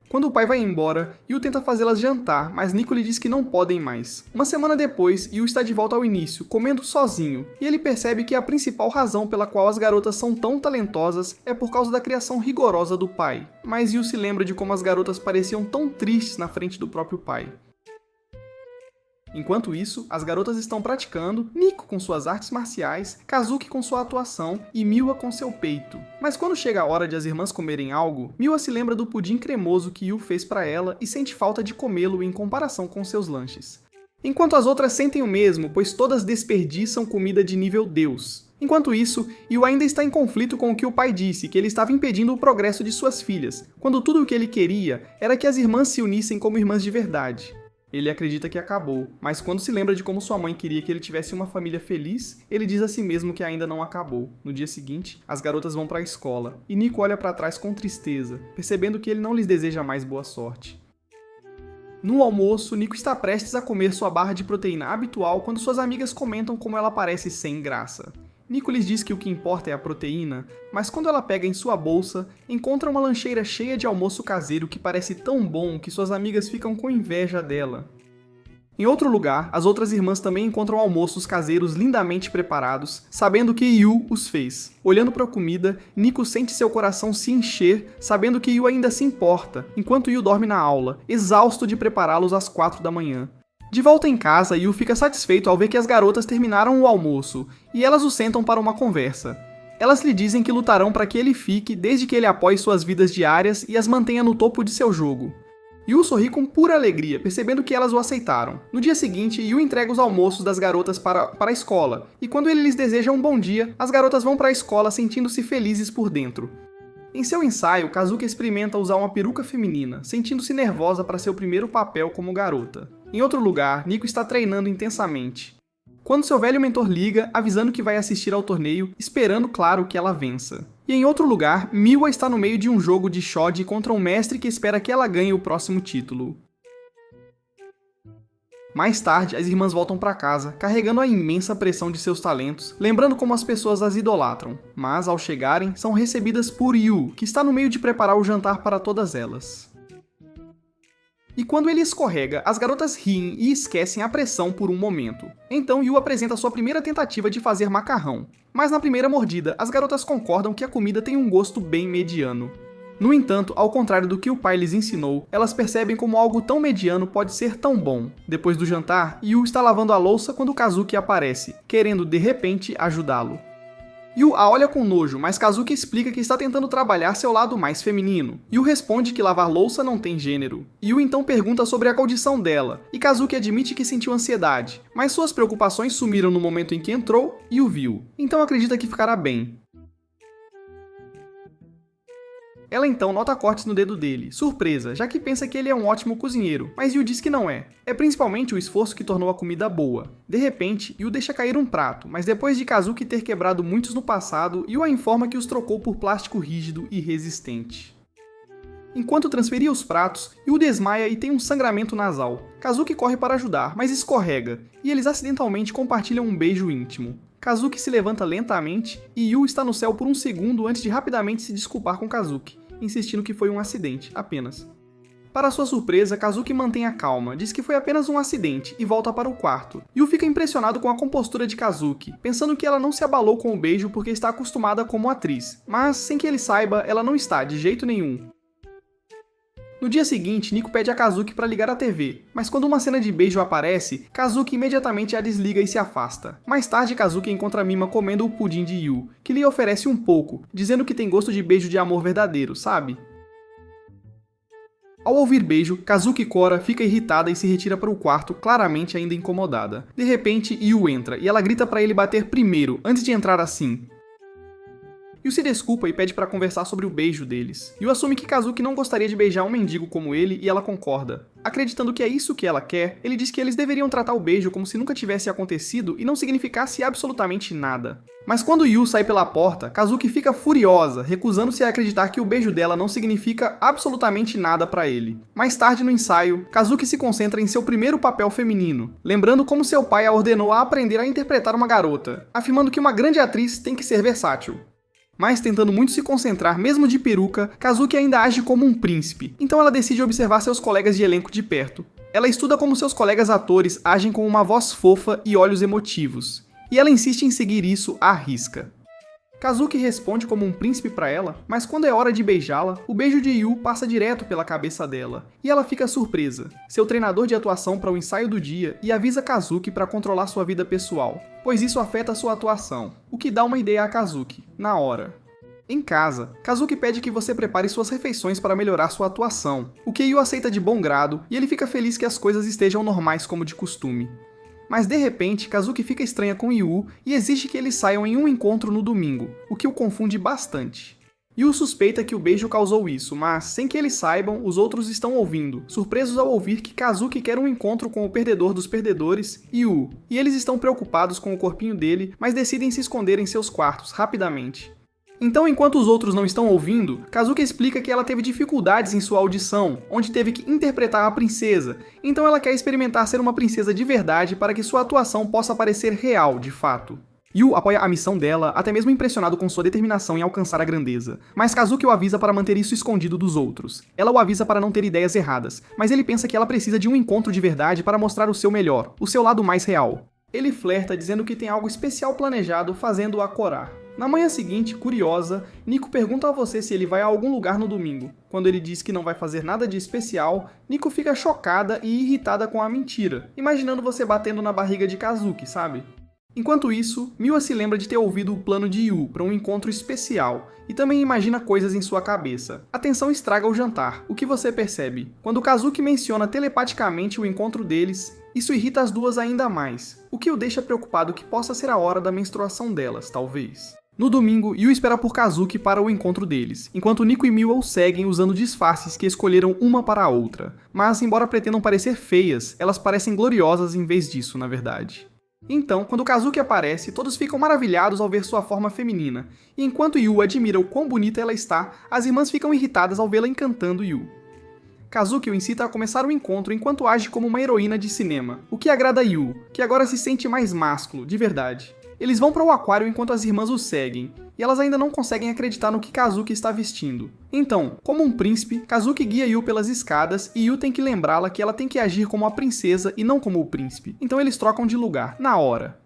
Quando o pai vai embora, Yu tenta fazê-las jantar, mas Nico lhe diz que não podem mais. Uma semana depois, Yu está de volta ao início, comendo sozinho, e ele percebe que a principal razão pela qual as garotas são tão talentosas é por causa da criação rigorosa do pai. Mas Yu se lembra de como as garotas pareciam tão tristes na frente do próprio pai. Enquanto isso, as garotas estão praticando, Nico com suas artes marciais, Kazuki com sua atuação e Miwa com seu peito. Mas quando chega a hora de as irmãs comerem algo, Miwa se lembra do pudim cremoso que Yu fez para ela e sente falta de comê-lo em comparação com seus lanches. Enquanto as outras sentem o mesmo, pois todas desperdiçam comida de nível Deus. Enquanto isso, Yu ainda está em conflito com o que o pai disse, que ele estava impedindo o progresso de suas filhas, quando tudo o que ele queria era que as irmãs se unissem como irmãs de verdade. Ele acredita que acabou, mas quando se lembra de como sua mãe queria que ele tivesse uma família feliz, ele diz a si mesmo que ainda não acabou. No dia seguinte, as garotas vão para a escola, e Nico olha para trás com tristeza, percebendo que ele não lhes deseja mais boa sorte. No almoço, Nico está prestes a comer sua barra de proteína habitual quando suas amigas comentam como ela parece sem graça. Nico lhes diz que o que importa é a proteína, mas quando ela pega em sua bolsa, encontra uma lancheira cheia de almoço caseiro que parece tão bom que suas amigas ficam com inveja dela. Em outro lugar, as outras irmãs também encontram almoços caseiros lindamente preparados, sabendo que Yu os fez. Olhando para a comida, Nico sente seu coração se encher, sabendo que Yu ainda se importa, enquanto Yu dorme na aula, exausto de prepará-los às 4 da manhã. De volta em casa, Yu fica satisfeito ao ver que as garotas terminaram o almoço, e elas o sentam para uma conversa. Elas lhe dizem que lutarão para que ele fique desde que ele apoie suas vidas diárias e as mantenha no topo de seu jogo. Yu sorri com pura alegria, percebendo que elas o aceitaram. No dia seguinte, Yu entrega os almoços das garotas para a escola, e quando ele lhes deseja um bom dia, as garotas vão para a escola sentindo-se felizes por dentro. Em seu ensaio, Kazuki experimenta usar uma peruca feminina, sentindo-se nervosa para seu primeiro papel como garota. Em outro lugar, Nico está treinando intensamente, quando seu velho mentor liga, avisando que vai assistir ao torneio, esperando, claro, que ela vença. E em outro lugar, Miwa está no meio de um jogo de Shogi contra um mestre que espera que ela ganhe o próximo título. Mais tarde, as irmãs voltam para casa, carregando a imensa pressão de seus talentos, lembrando como as pessoas as idolatram. Mas, ao chegarem, são recebidas por Yu, que está no meio de preparar o jantar para todas elas. E quando ele escorrega, as garotas riem e esquecem a pressão por um momento. Então Yu apresenta sua primeira tentativa de fazer macarrão. Mas na primeira mordida, as garotas concordam que a comida tem um gosto bem mediano. No entanto, ao contrário do que o pai lhes ensinou, elas percebem como algo tão mediano pode ser tão bom. Depois do jantar, Yu está lavando a louça quando Kazuki aparece, querendo de repente ajudá-lo. Yu a olha com nojo, mas Kazuki explica que está tentando trabalhar seu lado mais feminino. Yu responde que lavar louça não tem gênero. Yu então pergunta sobre a condição dela, e Kazuki admite que sentiu ansiedade, mas suas preocupações sumiram no momento em que entrou e o viu. Então acredita que ficará bem. Ela então nota cortes no dedo dele, surpresa, já que pensa que ele é um ótimo cozinheiro, mas Yu diz que não é. É principalmente o esforço que tornou a comida boa. De repente, Yu deixa cair um prato, mas depois de Kazuki ter quebrado muitos no passado, Yu a informa que os trocou por plástico rígido e resistente. Enquanto transferia os pratos, Yu desmaia e tem um sangramento nasal. Kazuki corre para ajudar, mas escorrega, e eles acidentalmente compartilham um beijo íntimo. Kazuki se levanta lentamente e Yu está no céu por um segundo antes de rapidamente se desculpar com Kazuki, insistindo que foi um acidente, apenas. Para sua surpresa, Kazuki mantém a calma, diz que foi apenas um acidente e volta para o quarto. Yu fica impressionado com a compostura de Kazuki, pensando que ela não se abalou com o beijo porque está acostumada como atriz, mas sem que ele saiba, ela não está de jeito nenhum. No dia seguinte, Nico pede a Kazuki para ligar a TV, mas quando uma cena de beijo aparece, Kazuki imediatamente a desliga e se afasta. Mais tarde, Kazuki encontra Mima comendo o pudim de Yu, que lhe oferece um pouco, dizendo que tem gosto de beijo de amor verdadeiro, sabe? Ao ouvir beijo, Kazuki Kora fica irritada e se retira para o quarto, claramente ainda incomodada. De repente, Yu entra e ela grita para ele bater primeiro, antes de entrar assim. Yu se desculpa e pede para conversar sobre o beijo deles. Yu assume que Kazuki não gostaria de beijar um mendigo como ele e ela concorda. Acreditando que é isso que ela quer, ele diz que eles deveriam tratar o beijo como se nunca tivesse acontecido e não significasse absolutamente nada. Mas quando Yu sai pela porta, Kazuki fica furiosa, recusando-se a acreditar que o beijo dela não significa absolutamente nada para ele. Mais tarde no ensaio, Kazuki se concentra em seu primeiro papel feminino, lembrando como seu pai a ordenou a aprender a interpretar uma garota, afirmando que uma grande atriz tem que ser versátil. Mas tentando muito se concentrar, mesmo de peruca, Kazuki ainda age como um príncipe, então ela decide observar seus colegas de elenco de perto. Ela estuda como seus colegas atores agem com uma voz fofa e olhos emotivos, e ela insiste em seguir isso à risca. Kazuki responde como um príncipe para ela, mas quando é hora de beijá-la, o beijo de Yu passa direto pela cabeça dela, e ela fica surpresa. Seu treinador de atuação para o ensaio do dia e avisa Kazuki para controlar sua vida pessoal, pois isso afeta sua atuação, o que dá uma ideia a Kazuki, na hora. Em casa, Kazuki pede que você prepare suas refeições para melhorar sua atuação, o que Yu aceita de bom grado e ele fica feliz que as coisas estejam normais como de costume. Mas de repente, Kazuki fica estranha com Yu e exige que eles saiam em um encontro no domingo, o que o confunde bastante. Yu suspeita que o beijo causou isso, mas, sem que eles saibam, os outros estão ouvindo, surpresos ao ouvir que Kazuki quer um encontro com o perdedor dos perdedores, Yu, e eles estão preocupados com o corpinho dele, mas decidem se esconder em seus quartos, rapidamente. Então, enquanto os outros não estão ouvindo, Kazuki explica que ela teve dificuldades em sua audição, onde teve que interpretar a princesa, então ela quer experimentar ser uma princesa de verdade para que sua atuação possa parecer real, de fato. Yu apoia a missão dela, até mesmo impressionado com sua determinação em alcançar a grandeza, mas Kazuki o avisa para manter isso escondido dos outros. Ela o avisa para não ter ideias erradas, mas ele pensa que ela precisa de um encontro de verdade para mostrar o seu melhor, o seu lado mais real. Ele flerta dizendo que tem algo especial planejado, fazendo-a corar. Na manhã seguinte, curiosa, Nico pergunta a você se ele vai a algum lugar no domingo. Quando ele diz que não vai fazer nada de especial, Nico fica chocada e irritada com a mentira, imaginando você batendo na barriga de Kazuki, sabe? Enquanto isso, Miwa se lembra de ter ouvido o plano de Yu para um encontro especial, e também imagina coisas em sua cabeça. A tensão estraga o jantar, o que você percebe. Quando Kazuki menciona telepaticamente o encontro deles, isso irrita as duas ainda mais, o que o deixa preocupado que possa ser a hora da menstruação delas, talvez. No domingo, Yu espera por Kazuki para o encontro deles, enquanto Nico e Miwa o seguem usando disfarces que escolheram uma para a outra. Mas, embora pretendam parecer feias, elas parecem gloriosas em vez disso, na verdade. Então, quando Kazuki aparece, todos ficam maravilhados ao ver sua forma feminina, e enquanto Yu admira o quão bonita ela está, as irmãs ficam irritadas ao vê-la encantando Yu. Kazuki o incita a começar o encontro enquanto age como uma heroína de cinema, o que agrada Yu, que agora se sente mais másculo, de verdade. Eles vão para o aquário enquanto as irmãs o seguem, e elas ainda não conseguem acreditar no que Kazuki está vestindo. Então, como um príncipe, Kazuki guia Yu pelas escadas e Yu tem que lembrá-la que ela tem que agir como a princesa e não como o príncipe, então eles trocam de lugar, na hora.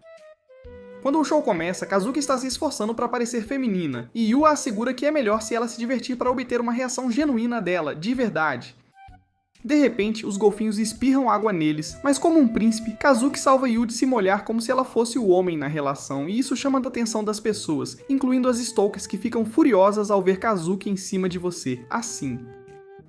Quando o show começa, Kazuki está se esforçando para parecer feminina, e Yu a assegura que é melhor se ela se divertir para obter uma reação genuína dela, de verdade. De repente, os golfinhos espirram água neles, mas como um príncipe, Kazuki salva Yu de se molhar como se ela fosse o homem na relação, e isso chama a atenção das pessoas, incluindo as stalkers que ficam furiosas ao ver Kazuki em cima de você, assim.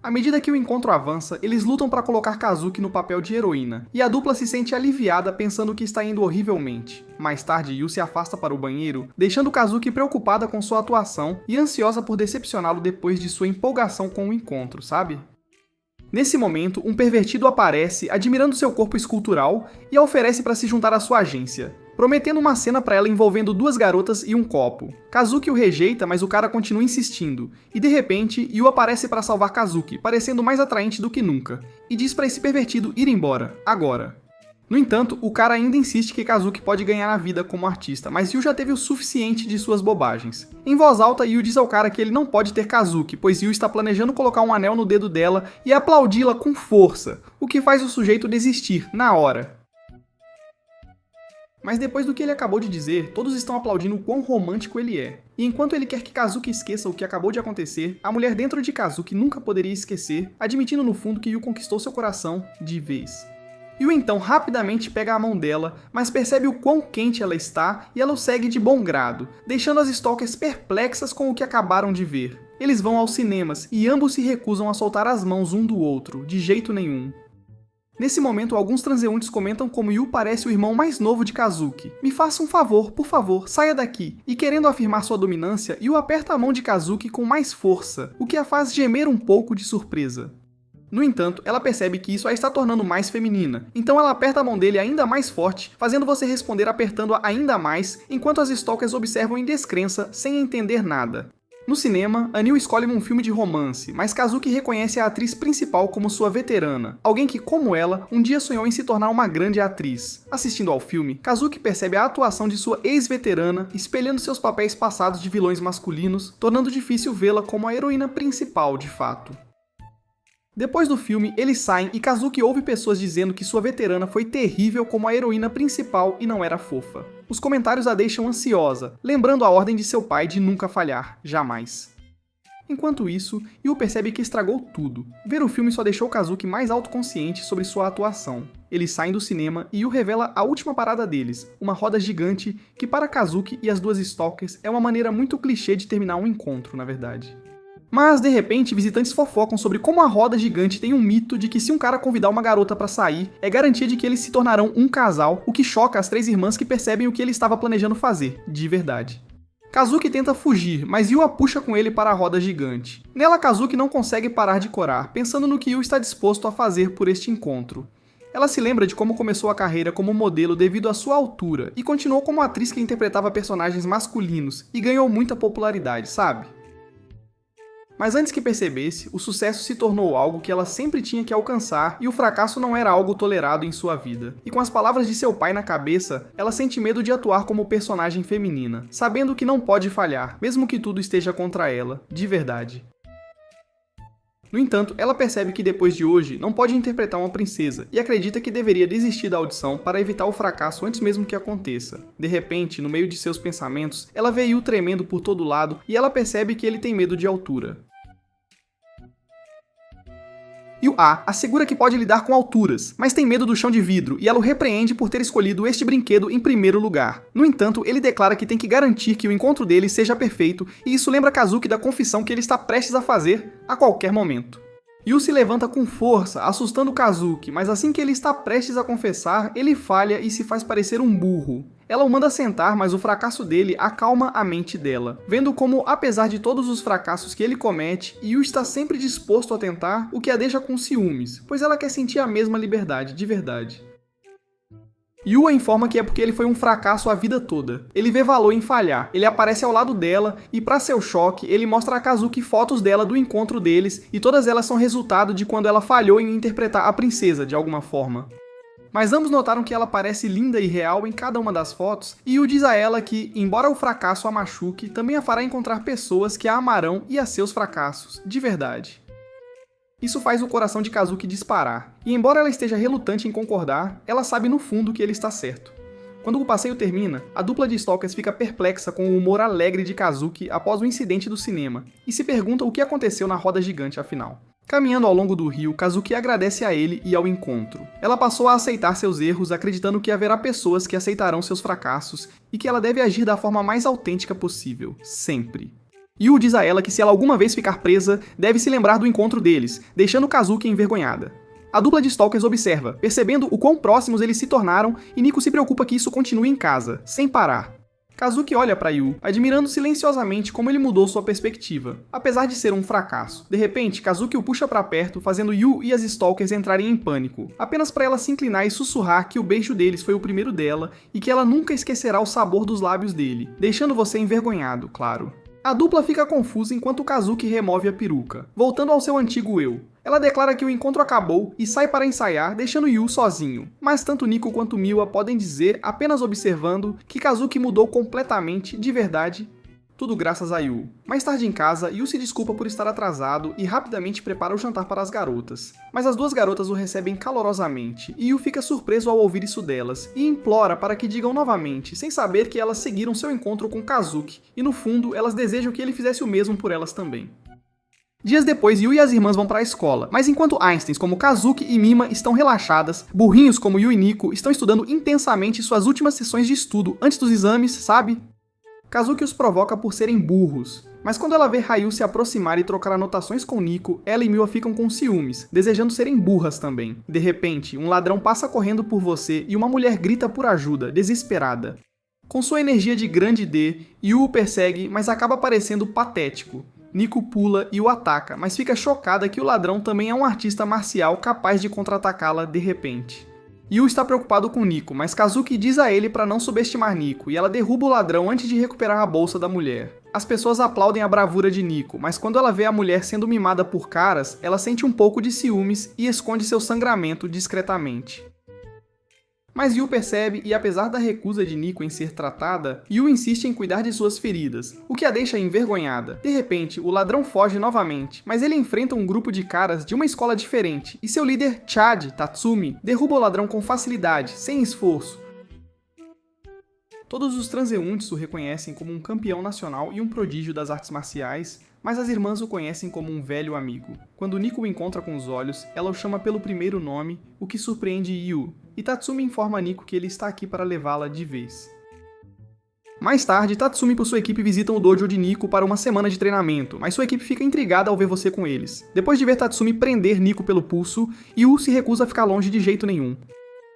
À medida que o encontro avança, eles lutam para colocar Kazuki no papel de heroína, e a dupla se sente aliviada pensando que está indo horrivelmente. Mais tarde, Yu se afasta para o banheiro, deixando Kazuki preocupada com sua atuação e ansiosa por decepcioná-lo depois de sua empolgação com o encontro, sabe? Nesse momento, um pervertido aparece, admirando seu corpo escultural, e a oferece para se juntar à sua agência, prometendo uma cena para ela envolvendo duas garotas e um copo. Kazuki o rejeita, mas o cara continua insistindo, e de repente, Yu aparece para salvar Kazuki, parecendo mais atraente do que nunca, e diz para esse pervertido ir embora, agora. No entanto, o cara ainda insiste que Kazuki pode ganhar a vida como artista, mas Yu já teve o suficiente de suas bobagens. Em voz alta, Yu diz ao cara que ele não pode ter Kazuki, pois Yu está planejando colocar um anel no dedo dela e aplaudi-la com força, o que faz o sujeito desistir, na hora. Mas depois do que ele acabou de dizer, todos estão aplaudindo o quão romântico ele é. E enquanto ele quer que Kazuki esqueça o que acabou de acontecer, a mulher dentro de Kazuki nunca poderia esquecer, admitindo no fundo que Yu conquistou seu coração de vez. Yu então rapidamente pega a mão dela, mas percebe o quão quente ela está e ela o segue de bom grado, deixando as stalkers perplexas com o que acabaram de ver. Eles vão aos cinemas e ambos se recusam a soltar as mãos um do outro, de jeito nenhum. Nesse momento, alguns transeuntes comentam como Yu parece o irmão mais novo de Kazuki. Me faça um favor, por favor, saia daqui. E querendo afirmar sua dominância, Yu aperta a mão de Kazuki com mais força, o que a faz gemer um pouco de surpresa. No entanto, ela percebe que isso a está tornando mais feminina, então ela aperta a mão dele ainda mais forte, fazendo você responder apertando-a ainda mais, enquanto as stalkers observam em descrença, sem entender nada. No cinema, Anil escolhe um filme de romance, mas Kazuki reconhece a atriz principal como sua veterana, alguém que, como ela, um dia sonhou em se tornar uma grande atriz. Assistindo ao filme, Kazuki percebe a atuação de sua ex-veterana, espelhando seus papéis passados de vilões masculinos, tornando difícil vê-la como a heroína principal de fato. Depois do filme, eles saem e Kazuki ouve pessoas dizendo que sua veterana foi terrível como a heroína principal e não era fofa. Os comentários a deixam ansiosa, lembrando a ordem de seu pai de nunca falhar, jamais. Enquanto isso, Yu percebe que estragou tudo. Ver o filme só deixou Kazuki mais autoconsciente sobre sua atuação. Eles saem do cinema e Yu revela a última parada deles, uma roda gigante que para Kazuki e as duas stalkers é uma maneira muito clichê de terminar um encontro, na verdade. Mas, de repente, visitantes fofocam sobre como a roda gigante tem um mito de que se um cara convidar uma garota pra sair, é garantia de que eles se tornarão um casal, o que choca as três irmãs que percebem o que ele estava planejando fazer, de verdade. Kazuki tenta fugir, mas Yu a puxa com ele para a roda gigante. Nela, Kazuki não consegue parar de corar, pensando no que Yu está disposto a fazer por este encontro. Ela se lembra de como começou a carreira como modelo devido à sua altura, e continuou como atriz que interpretava personagens masculinos, e ganhou muita popularidade, sabe? Mas antes que percebesse, o sucesso se tornou algo que ela sempre tinha que alcançar e o fracasso não era algo tolerado em sua vida. E com as palavras de seu pai na cabeça, ela sente medo de atuar como personagem feminina, sabendo que não pode falhar, mesmo que tudo esteja contra ela, de verdade. No entanto, ela percebe que depois de hoje não pode interpretar uma princesa e acredita que deveria desistir da audição para evitar o fracasso antes mesmo que aconteça. De repente, no meio de seus pensamentos, ela vê Yu tremendo por todo lado e ela percebe que ele tem medo de altura. Yu-Ah assegura que pode lidar com alturas, mas tem medo do chão de vidro e ela o repreende por ter escolhido este brinquedo em primeiro lugar. No entanto, ele declara que tem que garantir que o encontro dele seja perfeito e isso lembra Kazuki da confissão que ele está prestes a fazer a qualquer momento. Yu se levanta com força, assustando Kazuki, mas assim que ele está prestes a confessar, ele falha e se faz parecer um burro. Ela o manda sentar, mas o fracasso dele acalma a mente dela, vendo como, apesar de todos os fracassos que ele comete, Yu está sempre disposto a tentar, o que a deixa com ciúmes, pois ela quer sentir a mesma liberdade, de verdade. Yu a informa que é porque ele foi um fracasso a vida toda. Ele vê valor em falhar, ele aparece ao lado dela e, para seu choque, ele mostra a Kazuki fotos dela do encontro deles e todas elas são resultado de quando ela falhou em interpretar a princesa de alguma forma. Mas ambos notaram que ela parece linda e real em cada uma das fotos, e Yu diz a ela que, embora o fracasso a machuque, também a fará encontrar pessoas que a amarão e a seus fracassos, de verdade. Isso faz o coração de Kazuki disparar, e embora ela esteja relutante em concordar, ela sabe no fundo que ele está certo. Quando o passeio termina, a dupla de stalkers fica perplexa com o humor alegre de Kazuki após o incidente do cinema, e se pergunta o que aconteceu na roda gigante afinal. Caminhando ao longo do rio, Kazuki agradece a ele e ao encontro. Ela passou a aceitar seus erros, acreditando que haverá pessoas que aceitarão seus fracassos e que ela deve agir da forma mais autêntica possível, sempre. Yu diz a ela que se ela alguma vez ficar presa, deve se lembrar do encontro deles, deixando Kazuki envergonhada. A dupla de stalkers observa, percebendo o quão próximos eles se tornaram, e Nico se preocupa que isso continue em casa, sem parar. Kazuki olha para Yu, admirando silenciosamente como ele mudou sua perspectiva, apesar de ser um fracasso. De repente, Kazuki o puxa para perto, fazendo Yu e as stalkers entrarem em pânico, apenas para ela se inclinar e sussurrar que o beijo deles foi o primeiro dela e que ela nunca esquecerá o sabor dos lábios dele, deixando você envergonhado, claro. A dupla fica confusa enquanto Kazuki remove a peruca, voltando ao seu antigo eu. Ela declara que o encontro acabou e sai para ensaiar, deixando Yu sozinho. Mas tanto Nico quanto Miwa podem dizer, apenas observando, que Kazuki mudou completamente, de verdade, tudo graças a Yu. Mais tarde em casa, Yu se desculpa por estar atrasado e rapidamente prepara o jantar para as garotas. Mas as duas garotas o recebem calorosamente, e Yu fica surpreso ao ouvir isso delas, e implora para que digam novamente, sem saber que elas seguiram seu encontro com Kazuki, e no fundo, elas desejam que ele fizesse o mesmo por elas também. Dias depois, Yu e as irmãs vão para a escola, mas enquanto Einsteins como Kazuki e Mima estão relaxadas, burrinhos como Yu e Nico estão estudando intensamente suas últimas sessões de estudo antes dos exames, sabe? Kazuki os provoca por serem burros, mas quando ela vê Ryu se aproximar e trocar anotações com Nico, ela e Miwa ficam com ciúmes, desejando serem burras também. De repente, um ladrão passa correndo por você e uma mulher grita por ajuda, desesperada. Com sua energia de grande D, Yu o persegue, mas acaba parecendo patético. Nico pula e o ataca, mas fica chocada que o ladrão também é um artista marcial capaz de contra-atacá-la de repente. Yu está preocupado com Nico, mas Kazuki diz a ele para não subestimar Nico, e ela derruba o ladrão antes de recuperar a bolsa da mulher. As pessoas aplaudem a bravura de Nico, mas quando ela vê a mulher sendo mimada por caras, ela sente um pouco de ciúmes e esconde seu sangramento discretamente. Mas Yu percebe e, apesar da recusa de Nico em ser tratada, Yu insiste em cuidar de suas feridas, o que a deixa envergonhada. De repente, o ladrão foge novamente, mas ele enfrenta um grupo de caras de uma escola diferente, e seu líder, Chad, Tatsumi, derruba o ladrão com facilidade, sem esforço. Todos os transeuntes o reconhecem como um campeão nacional e um prodígio das artes marciais, mas as irmãs o conhecem como um velho amigo. Quando Nico o encontra com os olhos, ela o chama pelo primeiro nome, o que surpreende Yu, e Tatsumi informa a Nico que ele está aqui para levá-la de vez. Mais tarde, Tatsumi e sua equipe visitam o dojo de Nico para uma semana de treinamento, mas sua equipe fica intrigada ao ver você com eles. Depois de ver Tatsumi prender Nico pelo pulso, Yu se recusa a ficar longe de jeito nenhum.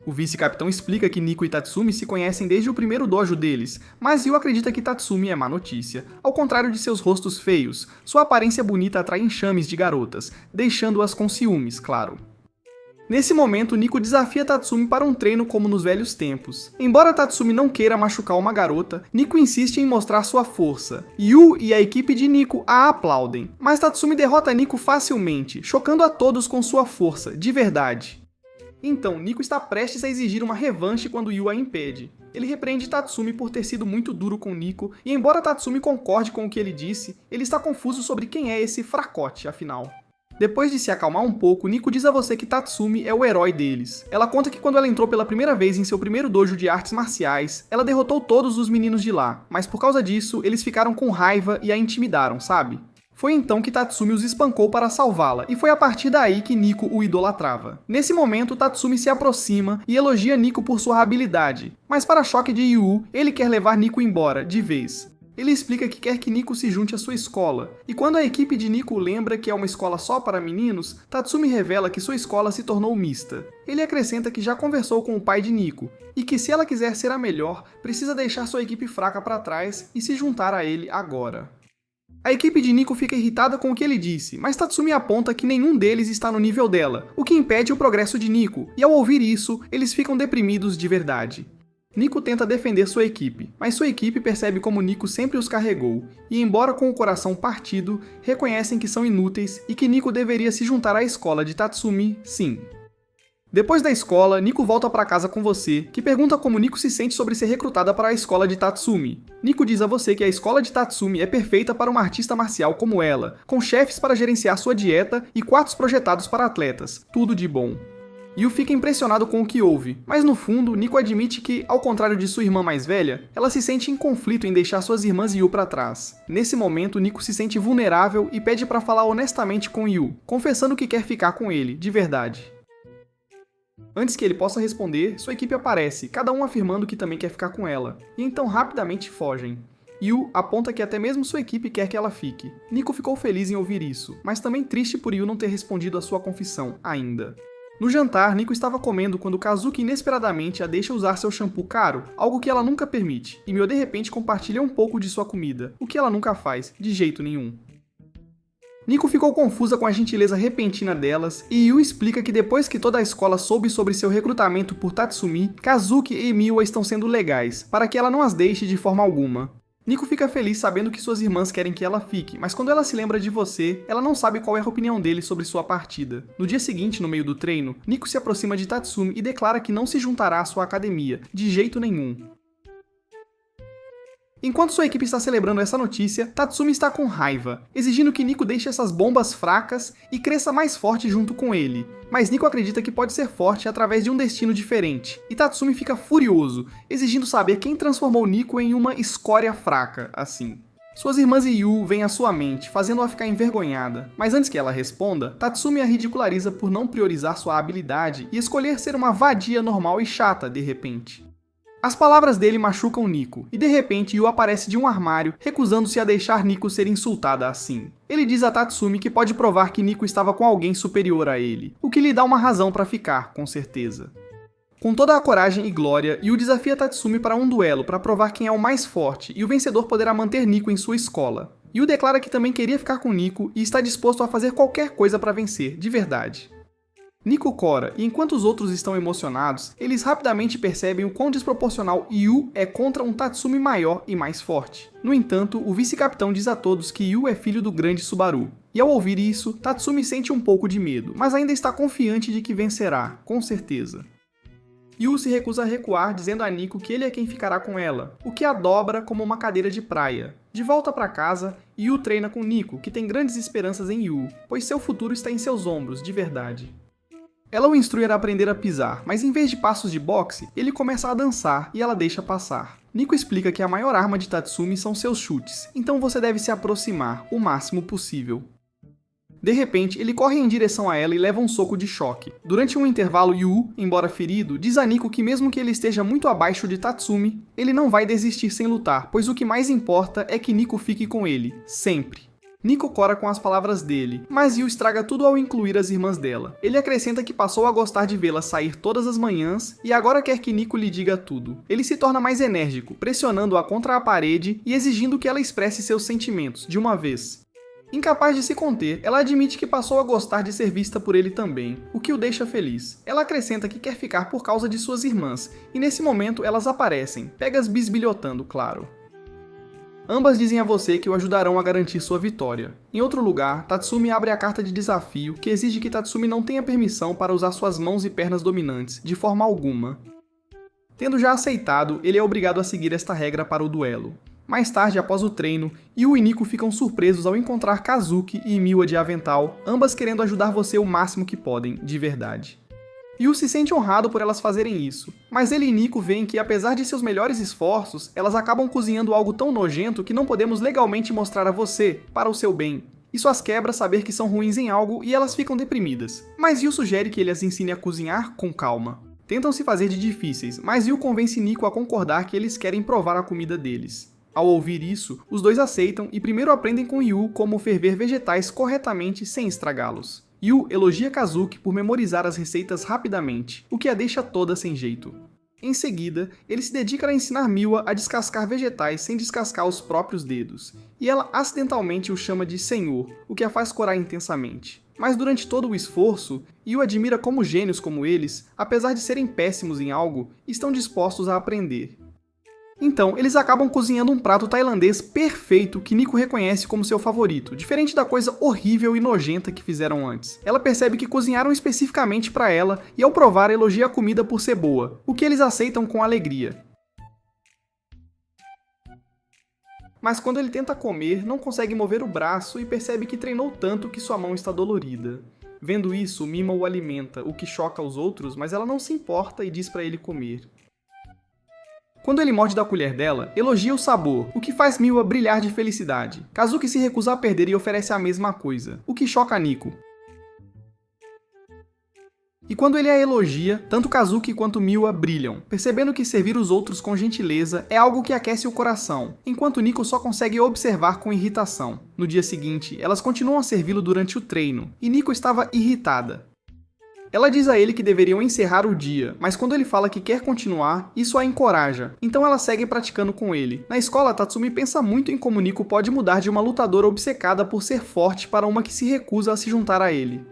O vice-capitão explica que Nico e Tatsumi se conhecem desde o primeiro dojo deles, mas Yu acredita que Tatsumi é má notícia. Ao contrário de seus rostos feios, sua aparência bonita atrai enxames de garotas, deixando-as com ciúmes, claro. Nesse momento, Nico desafia Tatsumi para um treino como nos velhos tempos. Embora Tatsumi não queira machucar uma garota, Nico insiste em mostrar sua força. Yu e a equipe de Nico a aplaudem, mas Tatsumi derrota Nico facilmente, chocando a todos com sua força, de verdade. Então, Nico está prestes a exigir uma revanche quando Yu a impede. Ele repreende Tatsumi por ter sido muito duro com Nico, e embora Tatsumi concorde com o que ele disse, ele está confuso sobre quem é esse fracote, afinal. Depois de se acalmar um pouco, Nico diz a você que Tatsumi é o herói deles. Ela conta que quando ela entrou pela primeira vez em seu primeiro dojo de artes marciais, ela derrotou todos os meninos de lá, mas por causa disso, eles ficaram com raiva e a intimidaram, sabe? Foi então que Tatsumi os espancou para salvá-la, e foi a partir daí que Nico o idolatrava. Nesse momento, Tatsumi se aproxima e elogia Nico por sua habilidade, mas para choque de Yu, ele quer levar Nico embora, de vez. Ele explica que quer que Nico se junte à sua escola, e quando a equipe de Nico lembra que é uma escola só para meninos, Tatsumi revela que sua escola se tornou mista. Ele acrescenta que já conversou com o pai de Nico, e que se ela quiser ser a melhor, precisa deixar sua equipe fraca para trás e se juntar a ele agora. A equipe de Nico fica irritada com o que ele disse, mas Tatsumi aponta que nenhum deles está no nível dela, o que impede o progresso de Nico, e ao ouvir isso, eles ficam deprimidos de verdade. Nico tenta defender sua equipe, mas sua equipe percebe como Nico sempre os carregou, e embora com o coração partido, reconhecem que são inúteis e que Nico deveria se juntar à escola de Tatsumi, sim. Depois da escola, Nico volta para casa com você, que pergunta como Nico se sente sobre ser recrutada para a escola de Tatsumi. Nico diz a você que a escola de Tatsumi é perfeita para uma artista marcial como ela, com chefes para gerenciar sua dieta e quartos projetados para atletas, tudo de bom. Yu fica impressionado com o que ouve, mas no fundo, Nico admite que, ao contrário de sua irmã mais velha, ela se sente em conflito em deixar suas irmãs e Yu para trás. Nesse momento, Nico se sente vulnerável e pede para falar honestamente com Yu, confessando que quer ficar com ele, de verdade. Antes que ele possa responder, sua equipe aparece, cada um afirmando que também quer ficar com ela, e então rapidamente fogem. Yu aponta que até mesmo sua equipe quer que ela fique. Nico ficou feliz em ouvir isso, mas também triste por Yu não ter respondido a sua confissão, ainda. No jantar, Nico estava comendo quando Kazuki inesperadamente a deixa usar seu shampoo caro, algo que ela nunca permite, e Mio de repente compartilha um pouco de sua comida, o que ela nunca faz, de jeito nenhum. Nico ficou confusa com a gentileza repentina delas, e Yu explica que depois que toda a escola soube sobre seu recrutamento por Tatsumi, Kazuki e Mio estão sendo legais, para que ela não as deixe de forma alguma. Nico fica feliz sabendo que suas irmãs querem que ela fique, mas quando ela se lembra de você, ela não sabe qual é a opinião dele sobre sua partida. No dia seguinte, no meio do treino, Nico se aproxima de Tatsumi e declara que não se juntará à sua academia, de jeito nenhum. Enquanto sua equipe está celebrando essa notícia, Tatsumi está com raiva, exigindo que Nico deixe essas bombas fracas e cresça mais forte junto com ele. Mas Nico acredita que pode ser forte através de um destino diferente, e Tatsumi fica furioso, exigindo saber quem transformou Nico em uma escória fraca, assim. Suas irmãs e Yu vêm à sua mente, fazendo-a ficar envergonhada, mas antes que ela responda, Tatsumi a ridiculariza por não priorizar sua habilidade e escolher ser uma vadia normal e chata de repente. As palavras dele machucam Nico, e de repente Yu aparece de um armário, recusando-se a deixar Nico ser insultada assim. Ele diz a Tatsumi que pode provar que Nico estava com alguém superior a ele, o que lhe dá uma razão para ficar, com certeza. Com toda a coragem e glória, Yu desafia Tatsumi para um duelo para provar quem é o mais forte, e o vencedor poderá manter Nico em sua escola. Yu declara que também queria ficar com Nico e está disposto a fazer qualquer coisa para vencer, de verdade. Nico cora, e enquanto os outros estão emocionados, eles rapidamente percebem o quão desproporcional Yu é contra um Tatsumi maior e mais forte. No entanto, o vice-capitão diz a todos que Yu é filho do grande Subaru. E ao ouvir isso, Tatsumi sente um pouco de medo, mas ainda está confiante de que vencerá, com certeza. Yu se recusa a recuar, dizendo a Nico que ele é quem ficará com ela, o que a dobra como uma cadeira de praia. De volta para casa, Yu treina com Nico, que tem grandes esperanças em Yu, pois seu futuro está em seus ombros, de verdade. Ela o instrui a aprender a pisar, mas em vez de passos de boxe, ele começa a dançar e ela deixa passar. Nico explica que a maior arma de Tatsumi são seus chutes, então você deve se aproximar o máximo possível. De repente, ele corre em direção a ela e leva um soco de choque. Durante um intervalo, Yu, embora ferido, diz a Nico que mesmo que ele esteja muito abaixo de Tatsumi, ele não vai desistir sem lutar, pois o que mais importa é que Nico fique com ele, sempre. Nico cora com as palavras dele, mas Yu estraga tudo ao incluir as irmãs dela. Ele acrescenta que passou a gostar de vê-la sair todas as manhãs e agora quer que Nico lhe diga tudo. Ele se torna mais enérgico, pressionando-a contra a parede e exigindo que ela expresse seus sentimentos, de uma vez. Incapaz de se conter, ela admite que passou a gostar de ser vista por ele também, o que o deixa feliz. Ela acrescenta que quer ficar por causa de suas irmãs, e nesse momento elas aparecem, pegas bisbilhotando, claro. Ambas dizem a você que o ajudarão a garantir sua vitória. Em outro lugar, Tatsumi abre a carta de desafio que exige que Tatsumi não tenha permissão para usar suas mãos e pernas dominantes, de forma alguma. Tendo já aceitado, ele é obrigado a seguir esta regra para o duelo. Mais tarde, após o treino, Yu e Nico ficam surpresos ao encontrar Kazuki e Miwa de avental, ambas querendo ajudar você o máximo que podem, de verdade. Yu se sente honrado por elas fazerem isso, mas ele e Nico veem que, apesar de seus melhores esforços, elas acabam cozinhando algo tão nojento que não podemos legalmente mostrar a você, para o seu bem. Isso as quebra saber que são ruins em algo e elas ficam deprimidas. Mas Yu sugere que ele as ensine a cozinhar com calma. Tentam se fazer de difíceis, mas Yu convence Nico a concordar que eles querem provar a comida deles. Ao ouvir isso, os dois aceitam e primeiro aprendem com Yu como ferver vegetais corretamente sem estragá-los. Yu elogia Kazuki por memorizar as receitas rapidamente, o que a deixa toda sem jeito. Em seguida, ele se dedica a ensinar Miwa a descascar vegetais sem descascar os próprios dedos, e ela acidentalmente o chama de Senhor, o que a faz corar intensamente. Mas durante todo o esforço, Yu admira como gênios como eles, apesar de serem péssimos em algo, estão dispostos a aprender. Então, eles acabam cozinhando um prato tailandês perfeito que Nico reconhece como seu favorito, diferente da coisa horrível e nojenta que fizeram antes. Ela percebe que cozinharam especificamente para ela e ao provar elogia a comida por ser boa, o que eles aceitam com alegria. Mas quando ele tenta comer, não consegue mover o braço e percebe que treinou tanto que sua mão está dolorida. Vendo isso, Mima o alimenta, o que choca os outros, mas ela não se importa e diz para ele comer. Quando ele morde da colher dela, elogia o sabor, o que faz Miwa brilhar de felicidade. Kazuki se recusa a perder e oferece a mesma coisa, o que choca Nico. E quando ele a elogia, tanto Kazuki quanto Miwa brilham, percebendo que servir os outros com gentileza é algo que aquece o coração, enquanto Nico só consegue observar com irritação. No dia seguinte, elas continuam a servi-lo durante o treino, e Nico estava irritada. Ela diz a ele que deveriam encerrar o dia, mas quando ele fala que quer continuar, isso a encoraja, então ela segue praticando com ele. Na escola, Tatsumi pensa muito em como Nico pode mudar de uma lutadora obcecada por ser forte para uma que se recusa a se juntar a ele.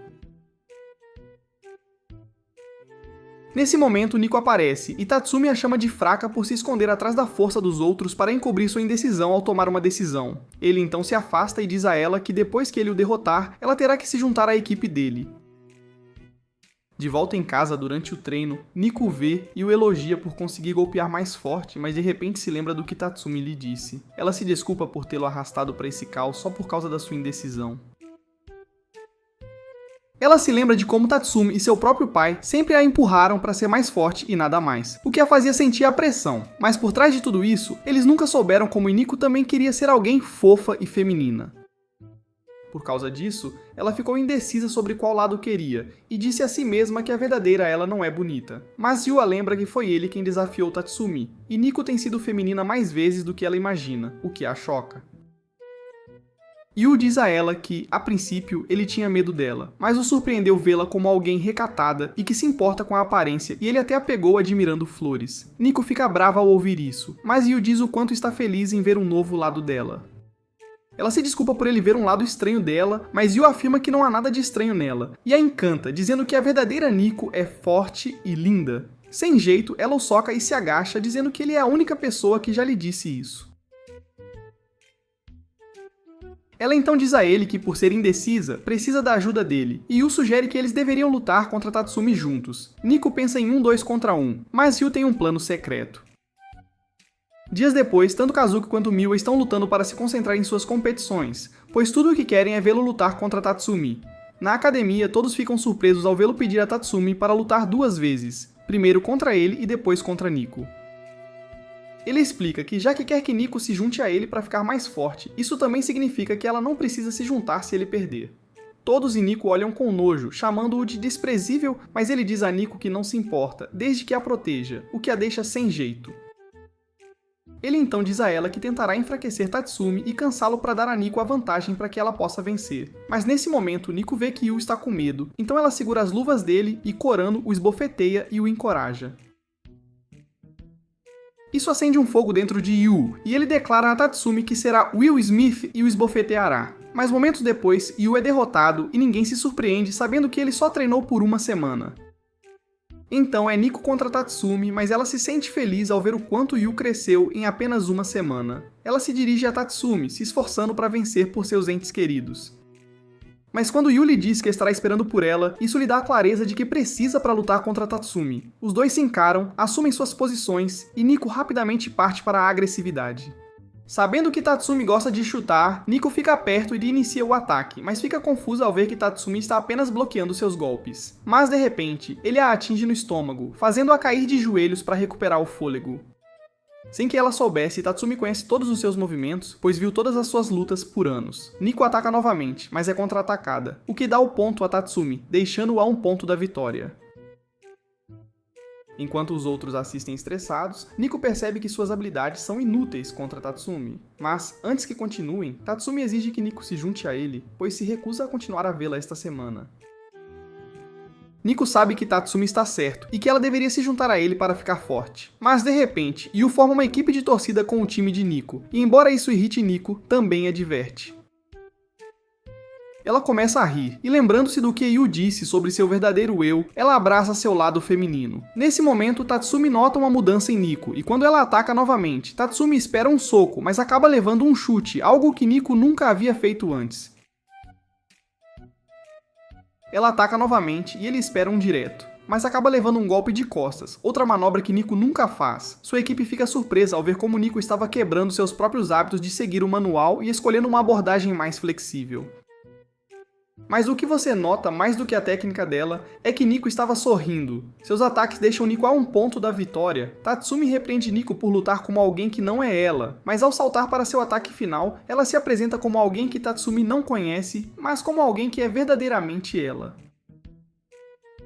Nesse momento, Nico aparece, e Tatsumi a chama de fraca por se esconder atrás da força dos outros para encobrir sua indecisão ao tomar uma decisão. Ele então se afasta e diz a ela que depois que ele o derrotar, ela terá que se juntar à equipe dele. De volta em casa durante o treino, Nico o vê e o elogia por conseguir golpear mais forte, mas de repente se lembra do que Tatsumi lhe disse. Ela se desculpa por tê-lo arrastado para esse caos só por causa da sua indecisão. Ela se lembra de como Tatsumi e seu próprio pai sempre a empurraram para ser mais forte e nada mais, o que a fazia sentir a pressão. Mas por trás de tudo isso, eles nunca souberam como Nico também queria ser alguém fofa e feminina. Por causa disso, ela ficou indecisa sobre qual lado queria, e disse a si mesma que a verdadeira ela não é bonita. Mas Yu a lembra que foi ele quem desafiou Tatsumi, e Nico tem sido feminina mais vezes do que ela imagina, o que a choca. Yu diz a ela que, a princípio, ele tinha medo dela, mas o surpreendeu vê-la como alguém recatada e que se importa com a aparência, e ele até a pegou admirando flores. Nico fica brava ao ouvir isso, mas Yu diz o quanto está feliz em ver um novo lado dela. Ela se desculpa por ele ver um lado estranho dela, mas Yu afirma que não há nada de estranho nela, e a encanta, dizendo que a verdadeira Nico é forte e linda. Sem jeito, ela o soca e se agacha, dizendo que ele é a única pessoa que já lhe disse isso. Ela então diz a ele que, por ser indecisa, precisa da ajuda dele, e Yu sugere que eles deveriam lutar contra Tatsumi juntos. Nico pensa em 2 contra 1, mas Yu tem um plano secreto. Dias depois, tanto Kazuki quanto Miwa estão lutando para se concentrar em suas competições, pois tudo o que querem é vê-lo lutar contra Tatsumi. Na academia, todos ficam surpresos ao vê-lo pedir a Tatsumi para lutar 2 vezes, primeiro contra ele e depois contra Nico. Ele explica que já que quer que Nico se junte a ele para ficar mais forte, isso também significa que ela não precisa se juntar se ele perder. Todos e Nico olham com nojo, chamando-o de desprezível, mas ele diz a Nico que não se importa, desde que a proteja, o que a deixa sem jeito. Ele então diz a ela que tentará enfraquecer Tatsumi e cansá-lo para dar a Nico a vantagem para que ela possa vencer. Mas nesse momento, Nico vê que Yu está com medo, então ela segura as luvas dele e, corando, o esbofeteia e o encoraja. Isso acende um fogo dentro de Yu, e ele declara a Tatsumi que será Will Smith e o esbofeteará. Mas momentos depois, Yu é derrotado e ninguém se surpreende sabendo que ele só treinou por uma semana. Então é Nico contra Tatsumi, mas ela se sente feliz ao ver o quanto Yu cresceu em apenas uma semana. Ela se dirige a Tatsumi, se esforçando para vencer por seus entes queridos. Mas quando Yu lhe diz que estará esperando por ela, isso lhe dá a clareza de que precisa para lutar contra Tatsumi. Os dois se encaram, assumem suas posições e Nico rapidamente parte para a agressividade. Sabendo que Tatsumi gosta de chutar, Nico fica perto e inicia o ataque, mas fica confusa ao ver que Tatsumi está apenas bloqueando seus golpes. Mas de repente, ele a atinge no estômago, fazendo-a cair de joelhos para recuperar o fôlego. Sem que ela soubesse, Tatsumi conhece todos os seus movimentos, pois viu todas as suas lutas por anos. Nico ataca novamente, mas é contra-atacada, o que dá o ponto a Tatsumi, deixando-o a um ponto da vitória. Enquanto os outros assistem estressados, Nico percebe que suas habilidades são inúteis contra Tatsumi. Mas, antes que continuem, Tatsumi exige que Nico se junte a ele, pois se recusa a continuar a vê-la esta semana. Nico sabe que Tatsumi está certo e que ela deveria se juntar a ele para ficar forte. Mas de repente, Yu forma uma equipe de torcida com o time de Nico, e embora isso irrite Nico, também a diverte. Ela começa a rir, e lembrando-se do que Yu disse sobre seu verdadeiro eu, ela abraça seu lado feminino. Nesse momento, Tatsumi nota uma mudança em Nico, e quando ela ataca novamente, Tatsumi espera um soco, mas acaba levando um chute, algo que Nico nunca havia feito antes. Ela ataca novamente e ele espera um direto, mas acaba levando um golpe de costas, outra manobra que Nico nunca faz. Sua equipe fica surpresa ao ver como Nico estava quebrando seus próprios hábitos de seguir o manual e escolhendo uma abordagem mais flexível. Mas o que você nota mais do que a técnica dela é que Nico estava sorrindo. Seus ataques deixam Nico a um ponto da vitória. Tatsumi repreende Nico por lutar como alguém que não é ela, mas ao saltar para seu ataque final, ela se apresenta como alguém que Tatsumi não conhece, mas como alguém que é verdadeiramente ela.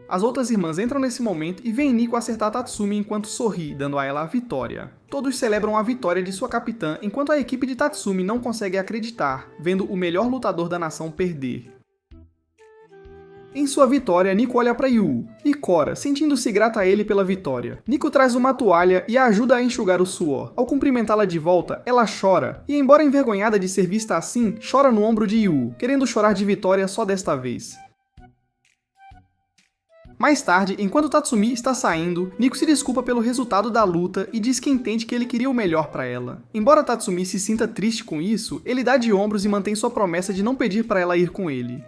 As outras irmãs entram nesse momento e veem Nico acertar Tatsumi enquanto sorri, dando a ela a vitória. Todos celebram a vitória de sua capitã, enquanto a equipe de Tatsumi não consegue acreditar, vendo o melhor lutador da nação perder. Em sua vitória, Nico olha para Yu e cora, sentindo-se grata a ele pela vitória. Nico traz uma toalha e a ajuda a enxugar o suor. Ao cumprimentá-la de volta, ela chora, e embora envergonhada de ser vista assim, chora no ombro de Yu, querendo chorar de vitória só desta vez. Mais tarde, enquanto Tatsumi está saindo, Nico se desculpa pelo resultado da luta e diz que entende que ele queria o melhor para ela. Embora Tatsumi se sinta triste com isso, ele dá de ombros e mantém sua promessa de não pedir para ela ir com ele.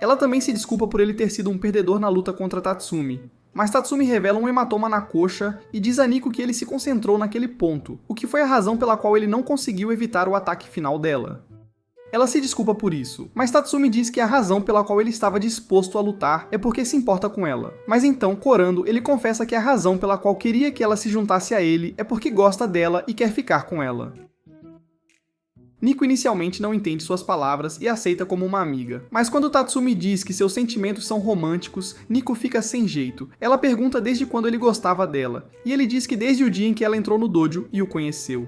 Ela também se desculpa por ele ter sido um perdedor na luta contra Tatsumi. Mas Tatsumi revela um hematoma na coxa e diz a Nico que ele se concentrou naquele ponto, o que foi a razão pela qual ele não conseguiu evitar o ataque final dela. Ela se desculpa por isso, mas Tatsumi diz que a razão pela qual ele estava disposto a lutar é porque se importa com ela. Mas então, corando, ele confessa que a razão pela qual queria que ela se juntasse a ele é porque gosta dela e quer ficar com ela. Nico inicialmente não entende suas palavras e aceita como uma amiga. Mas quando Tatsumi diz que seus sentimentos são românticos, Nico fica sem jeito. Ela pergunta desde quando ele gostava dela, e ele diz que desde o dia em que ela entrou no dojo e o conheceu.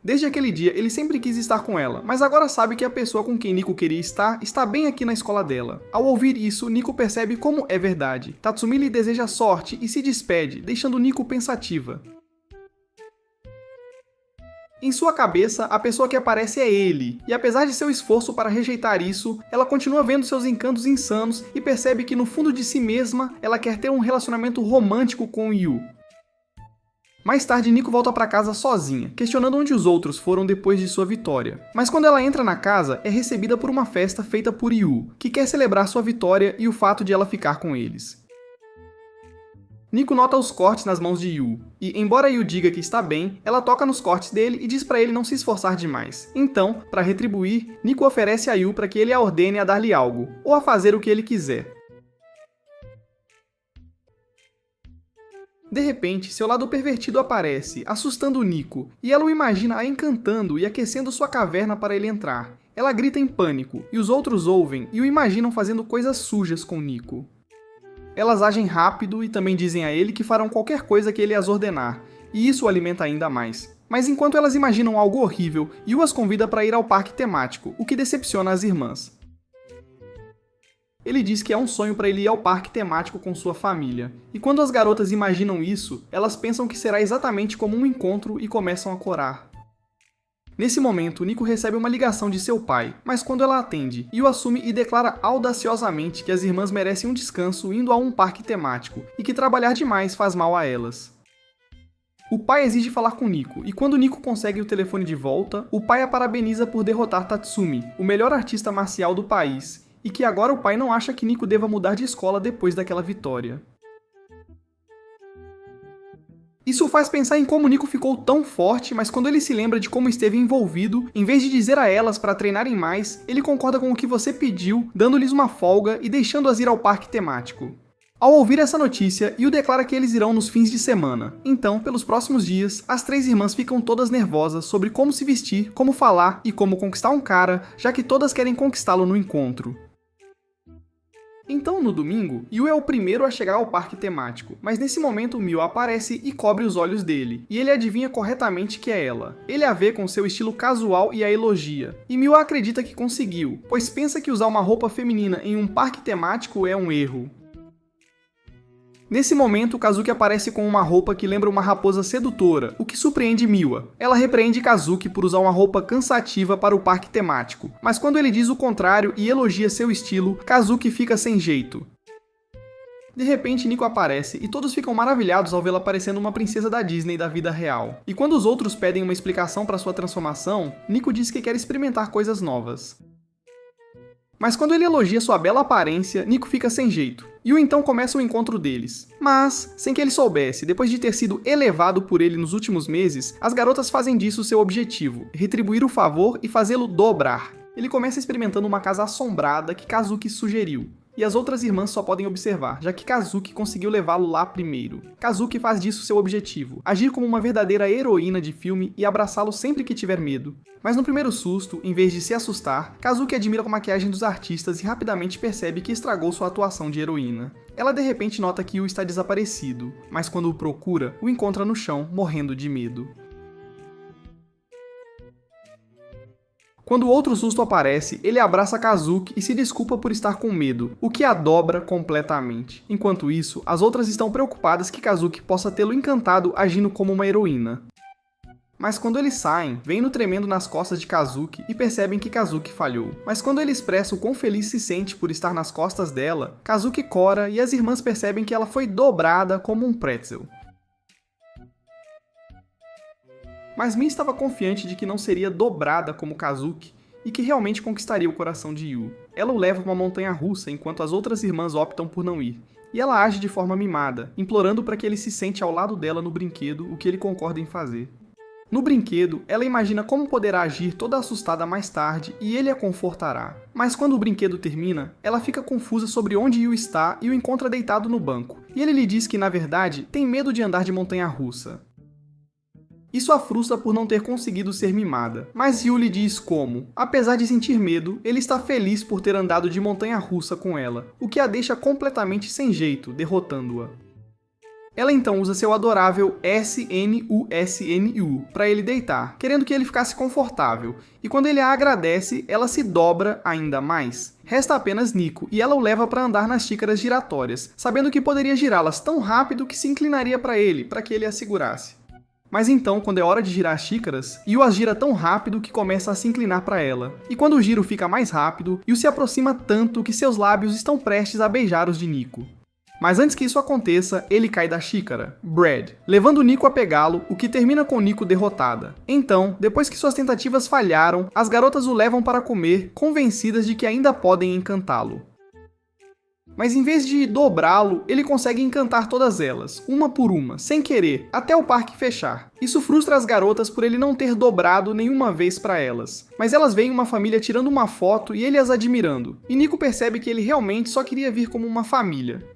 Desde aquele dia, ele sempre quis estar com ela, mas agora sabe que a pessoa com quem Nico queria estar está bem aqui na escola dela. Ao ouvir isso, Nico percebe como é verdade. Tatsumi lhe deseja sorte e se despede, deixando Nico pensativa. Em sua cabeça, a pessoa que aparece é ele, e apesar de seu esforço para rejeitar isso, ela continua vendo seus encantos insanos e percebe que no fundo de si mesma, ela quer ter um relacionamento romântico com Yu. Mais tarde, Nico volta para casa sozinha, questionando onde os outros foram depois de sua vitória. Mas quando ela entra na casa, é recebida por uma festa feita por Yu, que quer celebrar sua vitória e o fato de ela ficar com eles. Nico nota os cortes nas mãos de Yu, e embora Yu diga que está bem, ela toca nos cortes dele e diz para ele não se esforçar demais. Então, para retribuir, Nico oferece a Yu para que ele a ordene a dar-lhe algo, ou a fazer o que ele quiser. De repente, seu lado pervertido aparece, assustando Nico, e ela o imagina a encantando e aquecendo sua caverna para ele entrar. Ela grita em pânico, e os outros ouvem e o imaginam fazendo coisas sujas com Nico. Elas agem rápido e também dizem a ele que farão qualquer coisa que ele as ordenar, e isso o alimenta ainda mais. Mas enquanto elas imaginam algo horrível, Yu as convida para ir ao parque temático, o que decepciona as irmãs. Ele diz que é um sonho para ele ir ao parque temático com sua família, e quando as garotas imaginam isso, elas pensam que será exatamente como um encontro e começam a corar. Nesse momento, Nico recebe uma ligação de seu pai, mas quando ela atende, Yu assume e declara audaciosamente que as irmãs merecem um descanso indo a um parque temático e que trabalhar demais faz mal a elas. O pai exige falar com Nico, e quando Nico consegue o telefone de volta, o pai a parabeniza por derrotar Tatsumi, o melhor artista marcial do país, e que agora o pai não acha que Nico deva mudar de escola depois daquela vitória. Isso faz pensar em como Nico ficou tão forte, mas quando ele se lembra de como esteve envolvido, em vez de dizer a elas para treinarem mais, ele concorda com o que você pediu, dando-lhes uma folga e deixando-as ir ao parque temático. Ao ouvir essa notícia, Yu declara que eles irão nos fins de semana. Então, pelos próximos dias, as três irmãs ficam todas nervosas sobre como se vestir, como falar e como conquistar um cara, já que todas querem conquistá-lo no encontro. Então, no domingo, Yu é o primeiro a chegar ao parque temático, mas nesse momento Miu aparece e cobre os olhos dele, e ele adivinha corretamente que é ela. Ele a vê com seu estilo casual e a elogia, e Miu acredita que conseguiu, pois pensa que usar uma roupa feminina em um parque temático é um erro. Nesse momento, Kazuki aparece com uma roupa que lembra uma raposa sedutora, o que surpreende Miwa. Ela repreende Kazuki por usar uma roupa cansativa para o parque temático, mas quando ele diz o contrário e elogia seu estilo, Kazuki fica sem jeito. De repente, Nico aparece e todos ficam maravilhados ao vê-la parecendo uma princesa da Disney da vida real. E quando os outros pedem uma explicação para sua transformação, Nico diz que quer experimentar coisas novas. Mas quando ele elogia sua bela aparência, Nico fica sem jeito. Yu então começa o encontro deles. Mas, sem que ele soubesse, depois de ter sido elevado por ele nos últimos meses, as garotas fazem disso seu objetivo, retribuir o favor e fazê-lo dobrar. Ele começa experimentando uma casa assombrada que Kazuki sugeriu. E as outras irmãs só podem observar, já que Kazuki conseguiu levá-lo lá primeiro. Kazuki faz disso seu objetivo, agir como uma verdadeira heroína de filme e abraçá-lo sempre que tiver medo. Mas no primeiro susto, em vez de se assustar, Kazuki admira a maquiagem dos artistas e rapidamente percebe que estragou sua atuação de heroína. Ela de repente nota que Yu está desaparecido, mas quando o procura, o encontra no chão, morrendo de medo. Quando outro susto aparece, ele abraça Kazuki e se desculpa por estar com medo, o que a dobra completamente. Enquanto isso, as outras estão preocupadas que Kazuki possa tê-lo encantado agindo como uma heroína. Mas quando eles saem, vêm-no tremendo nas costas de Kazuki e percebem que Kazuki falhou. Mas quando ele expressa o quão feliz se sente por estar nas costas dela, Kazuki cora e as irmãs percebem que ela foi dobrada como um pretzel. Mas Mi estava confiante de que não seria dobrada como Kazuki e que realmente conquistaria o coração de Yu. Ela o leva a uma montanha-russa enquanto as outras irmãs optam por não ir. E ela age de forma mimada, implorando para que ele se sente ao lado dela no brinquedo, o que ele concorda em fazer. No brinquedo, ela imagina como poderá agir toda assustada mais tarde e ele a confortará. Mas quando o brinquedo termina, ela fica confusa sobre onde Yu está e o encontra deitado no banco. E ele lhe diz que, na verdade, tem medo de andar de montanha-russa. Isso a frustra por não ter conseguido ser mimada, mas Yu lhe diz como, apesar de sentir medo, ele está feliz por ter andado de montanha-russa com ela, o que a deixa completamente sem jeito, derrotando-a. Ela então usa seu adorável SNUSNU para ele deitar, querendo que ele ficasse confortável, e quando ele a agradece, ela se dobra ainda mais. Resta apenas Nico, e ela o leva para andar nas xícaras giratórias, sabendo que poderia girá-las tão rápido que se inclinaria para ele, para que ele a segurasse. Mas então, quando é hora de girar as xícaras, Yu as gira tão rápido que começa a se inclinar para ela. E quando o giro fica mais rápido, Yu se aproxima tanto que seus lábios estão prestes a beijar os de Nico. Mas antes que isso aconteça, ele cai da xícara, Brad, levando Nico a pegá-lo, o que termina com Nico derrotada. Então, depois que suas tentativas falharam, as garotas o levam para comer, convencidas de que ainda podem encantá-lo. Mas em vez de dobrá-lo, ele consegue encantar todas elas, uma por uma, sem querer, até o parque fechar. Isso frustra as garotas por ele não ter dobrado nenhuma vez para elas. Mas elas veem uma família tirando uma foto e ele as admirando. E Nico percebe que ele realmente só queria vir como uma família.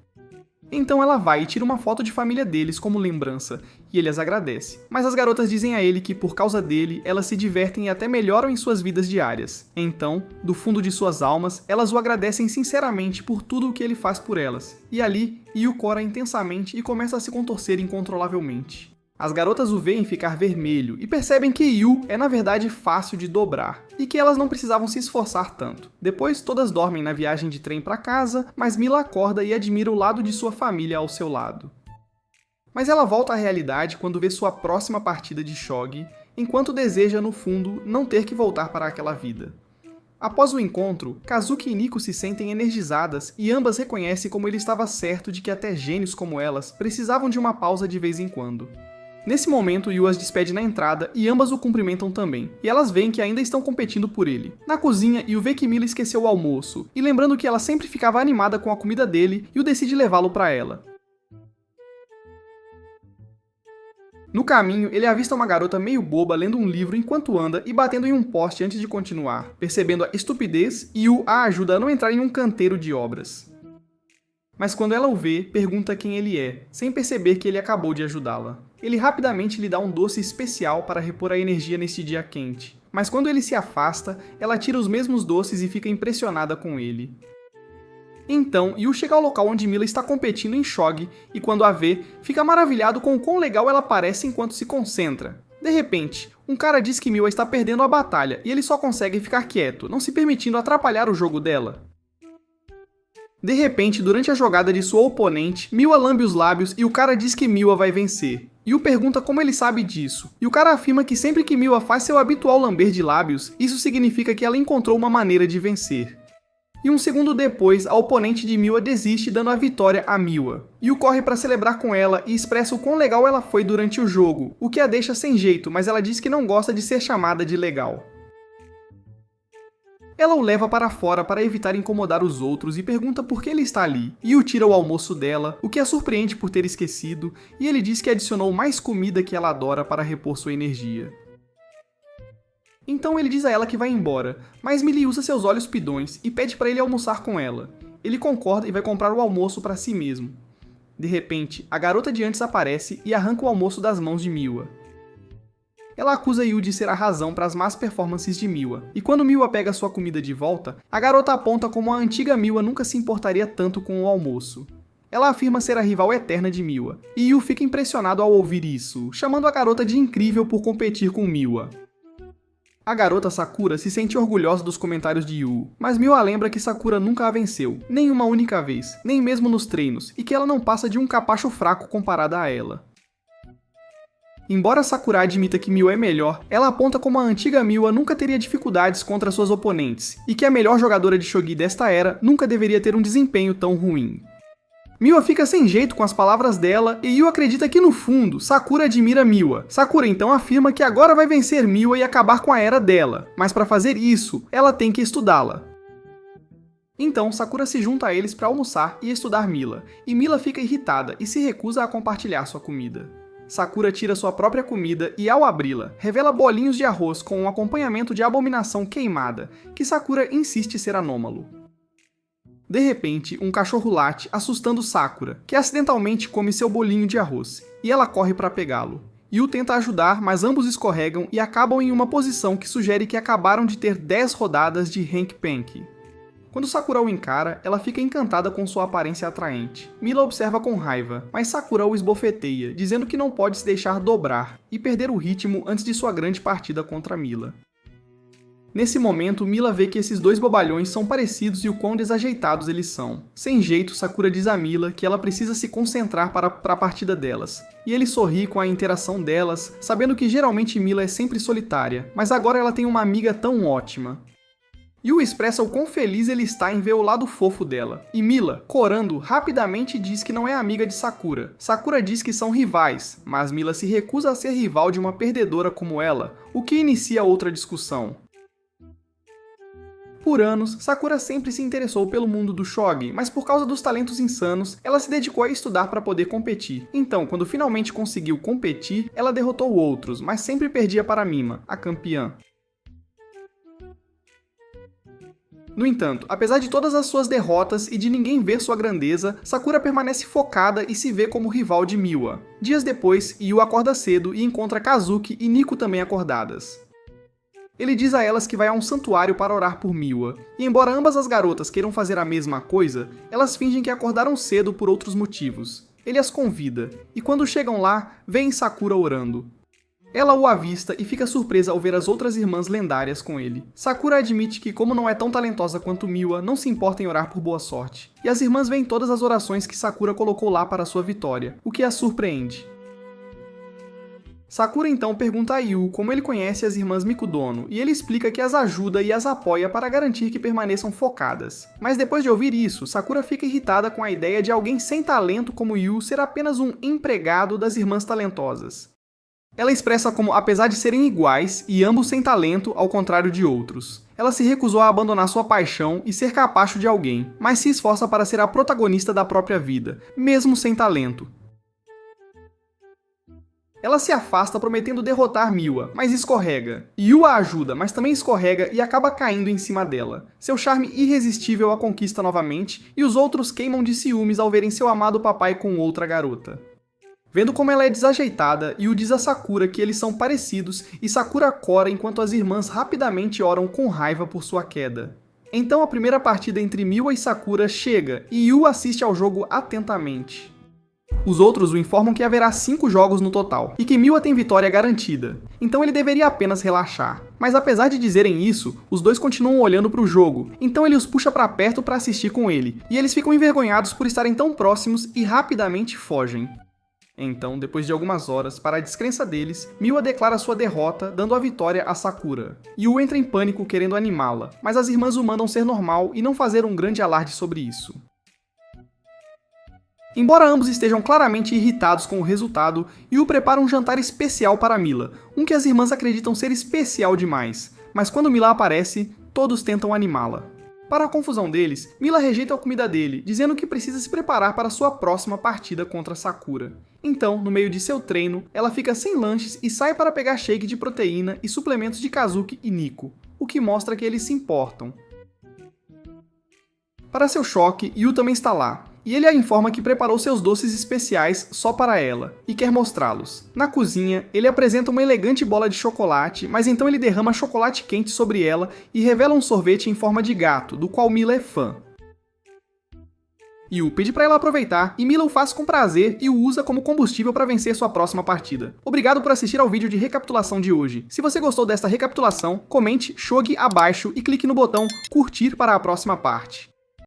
Então ela vai e tira uma foto de família deles como lembrança, e ele as agradece. Mas as garotas dizem a ele que, por causa dele, elas se divertem e até melhoram em suas vidas diárias. Então, do fundo de suas almas, elas o agradecem sinceramente por tudo o que ele faz por elas. E ali, Yu cora intensamente e começa a se contorcer incontrolavelmente. As garotas o veem ficar vermelho e percebem que Yu é na verdade fácil de dobrar, e que elas não precisavam se esforçar tanto. Depois todas dormem na viagem de trem para casa, mas Mila acorda e admira o lado de sua família ao seu lado. Mas ela volta à realidade quando vê sua próxima partida de shogi, enquanto deseja, no fundo, não ter que voltar para aquela vida. Após o encontro, Kazuki e Nico se sentem energizadas e ambas reconhecem como ele estava certo de que até gênios como elas precisavam de uma pausa de vez em quando. Nesse momento, Yu as despede na entrada e ambas o cumprimentam também, e elas veem que ainda estão competindo por ele. Na cozinha, Yu vê que Mila esqueceu o almoço, e lembrando que ela sempre ficava animada com a comida dele, Yu decide levá-lo para ela. No caminho, ele avista uma garota meio boba lendo um livro enquanto anda e batendo em um poste antes de continuar. Percebendo a estupidez, Yu a ajuda a não entrar em um canteiro de obras. Mas quando ela o vê, pergunta quem ele é, sem perceber que ele acabou de ajudá-la. Ele rapidamente lhe dá um doce especial para repor a energia neste dia quente. Mas quando ele se afasta, ela tira os mesmos doces e fica impressionada com ele. Então, Yu chega ao local onde Mila está competindo em shogi e quando a vê, fica maravilhado com o quão legal ela parece enquanto se concentra. De repente, um cara diz que Mila está perdendo a batalha e ele só consegue ficar quieto, não se permitindo atrapalhar o jogo dela. De repente, durante a jogada de sua oponente, Mila lambe os lábios e o cara diz que Mila vai vencer. Yu pergunta como ele sabe disso, e o cara afirma que sempre que Mila faz seu habitual lamber de lábios, isso significa que ela encontrou uma maneira de vencer. E um segundo depois, a oponente de Mila desiste dando a vitória a Mila. Yu corre para celebrar com ela e expressa o quão legal ela foi durante o jogo, o que a deixa sem jeito, mas ela diz que não gosta de ser chamada de legal. Ela o leva para fora para evitar incomodar os outros e pergunta por que ele está ali. Yu tira o almoço dela, o que a surpreende por ter esquecido, e ele diz que adicionou mais comida que ela adora para repor sua energia. Então ele diz a ela que vai embora, mas Millie usa seus olhos pidões e pede para ele almoçar com ela. Ele concorda e vai comprar o almoço para si mesmo. De repente, a garota de antes aparece e arranca o almoço das mãos de Mila. Ela acusa Yu de ser a razão para as más performances de Mila, e quando Mila pega sua comida de volta, a garota aponta como a antiga Mila nunca se importaria tanto com o almoço. Ela afirma ser a rival eterna de Mila, e Yu fica impressionado ao ouvir isso, chamando a garota de incrível por competir com Mila. A garota Sakura se sente orgulhosa dos comentários de Yu, mas Mila lembra que Sakura nunca a venceu, nem uma única vez, nem mesmo nos treinos, e que ela não passa de um capacho fraco comparada a ela. Embora Sakura admita que Mila é melhor, ela aponta como a antiga Mila nunca teria dificuldades contra suas oponentes, e que a melhor jogadora de shogi desta era nunca deveria ter um desempenho tão ruim. Mila fica sem jeito com as palavras dela e Yu acredita que no fundo, Sakura admira Mila. Sakura então afirma que agora vai vencer Mila e acabar com a era dela, mas para fazer isso, ela tem que estudá-la. Então, Sakura se junta a eles para almoçar e estudar Mila, e Mila fica irritada e se recusa a compartilhar sua comida. Sakura tira sua própria comida e, ao abri-la, revela bolinhos de arroz com um acompanhamento de abominação queimada, que Sakura insiste ser anômalo. De repente, um cachorro late, assustando Sakura, que acidentalmente come seu bolinho de arroz, e ela corre para pegá-lo. Yu tenta ajudar, mas ambos escorregam e acabam em uma posição que sugere que acabaram de ter 10 rodadas de Hank Pank. Quando Sakura o encara, ela fica encantada com sua aparência atraente. Mila observa com raiva, mas Sakura o esbofeteia, dizendo que não pode se deixar dobrar e perder o ritmo antes de sua grande partida contra Mila. Nesse momento, Mila vê que esses dois bobalhões são parecidos e o quão desajeitados eles são. Sem jeito, Sakura diz a Mila que ela precisa se concentrar para a partida delas. E ele sorri com a interação delas, sabendo que geralmente Mila é sempre solitária, mas agora ela tem uma amiga tão ótima. Yu expressa o quão feliz ele está em ver o lado fofo dela, e Mila, corando, rapidamente diz que não é amiga de Sakura. Sakura diz que são rivais, mas Mila se recusa a ser rival de uma perdedora como ela, o que inicia outra discussão. Por anos, Sakura sempre se interessou pelo mundo do shogi, mas por causa dos talentos insanos, ela se dedicou a estudar para poder competir. Então, quando finalmente conseguiu competir, ela derrotou outros, mas sempre perdia para Mima, a campeã. No entanto, apesar de todas as suas derrotas e de ninguém ver sua grandeza, Sakura permanece focada e se vê como rival de Mila. Dias depois, Yu acorda cedo e encontra Kazuki e Nico também acordadas. Ele diz a elas que vai a um santuário para orar por Mila, e embora ambas as garotas queiram fazer a mesma coisa, elas fingem que acordaram cedo por outros motivos. Ele as convida, e quando chegam lá, veem Sakura orando. Ela o avista e fica surpresa ao ver as outras irmãs lendárias com ele. Sakura admite que, como não é tão talentosa quanto Mila, não se importa em orar por boa sorte. E as irmãs veem todas as orações que Sakura colocou lá para sua vitória, o que as surpreende. Sakura então pergunta a Yu como ele conhece as irmãs Mikudono, e ele explica que as ajuda e as apoia para garantir que permaneçam focadas. Mas depois de ouvir isso, Sakura fica irritada com a ideia de alguém sem talento como Yu ser apenas um empregado das irmãs talentosas. Ela expressa como, apesar de serem iguais e ambos sem talento, ao contrário de outros, ela se recusou a abandonar sua paixão e ser capacho de alguém, mas se esforça para ser a protagonista da própria vida, mesmo sem talento. Ela se afasta prometendo derrotar Miwa, mas escorrega. Yu a ajuda, mas também escorrega e acaba caindo em cima dela. Seu charme irresistível a conquista novamente, e os outros queimam de ciúmes ao verem seu amado papai com outra garota. Vendo como ela é desajeitada, Yu diz a Sakura que eles são parecidos e Sakura cora enquanto as irmãs rapidamente oram com raiva por sua queda. Então a primeira partida entre Miwa e Sakura chega e Yu assiste ao jogo atentamente. Os outros o informam que haverá 5 jogos no total, e que Miwa tem vitória garantida, então ele deveria apenas relaxar. Mas apesar de dizerem isso, os dois continuam olhando para o jogo, então ele os puxa para perto para assistir com ele, e eles ficam envergonhados por estarem tão próximos e rapidamente fogem. Então, depois de algumas horas, para a descrença deles, Miwa declara sua derrota, dando a vitória a Sakura. Yu entra em pânico querendo animá-la, mas as irmãs o mandam ser normal e não fazer um grande alarde sobre isso. Embora ambos estejam claramente irritados com o resultado, Yu prepara um jantar especial para Mila, um que as irmãs acreditam ser especial demais, mas quando Mila aparece, todos tentam animá-la. Para a confusão deles, Mila rejeita a comida dele, dizendo que precisa se preparar para sua próxima partida contra Sakura. Então, no meio de seu treino, ela fica sem lanches e sai para pegar shake de proteína e suplementos de Kazuki e Nico, o que mostra que eles se importam. Para seu choque, Yu também está lá, e ele a informa que preparou seus doces especiais só para ela, e quer mostrá-los. Na cozinha, ele apresenta uma elegante bola de chocolate, mas então ele derrama chocolate quente sobre ela e revela um sorvete em forma de gato, do qual Mila é fã. Yu pede para ela aproveitar, e Mila o faz com prazer e o usa como combustível para vencer sua próxima partida. Obrigado por assistir ao vídeo de recapitulação de hoje. Se você gostou desta recapitulação, comente shogi abaixo e clique no botão curtir para a próxima parte.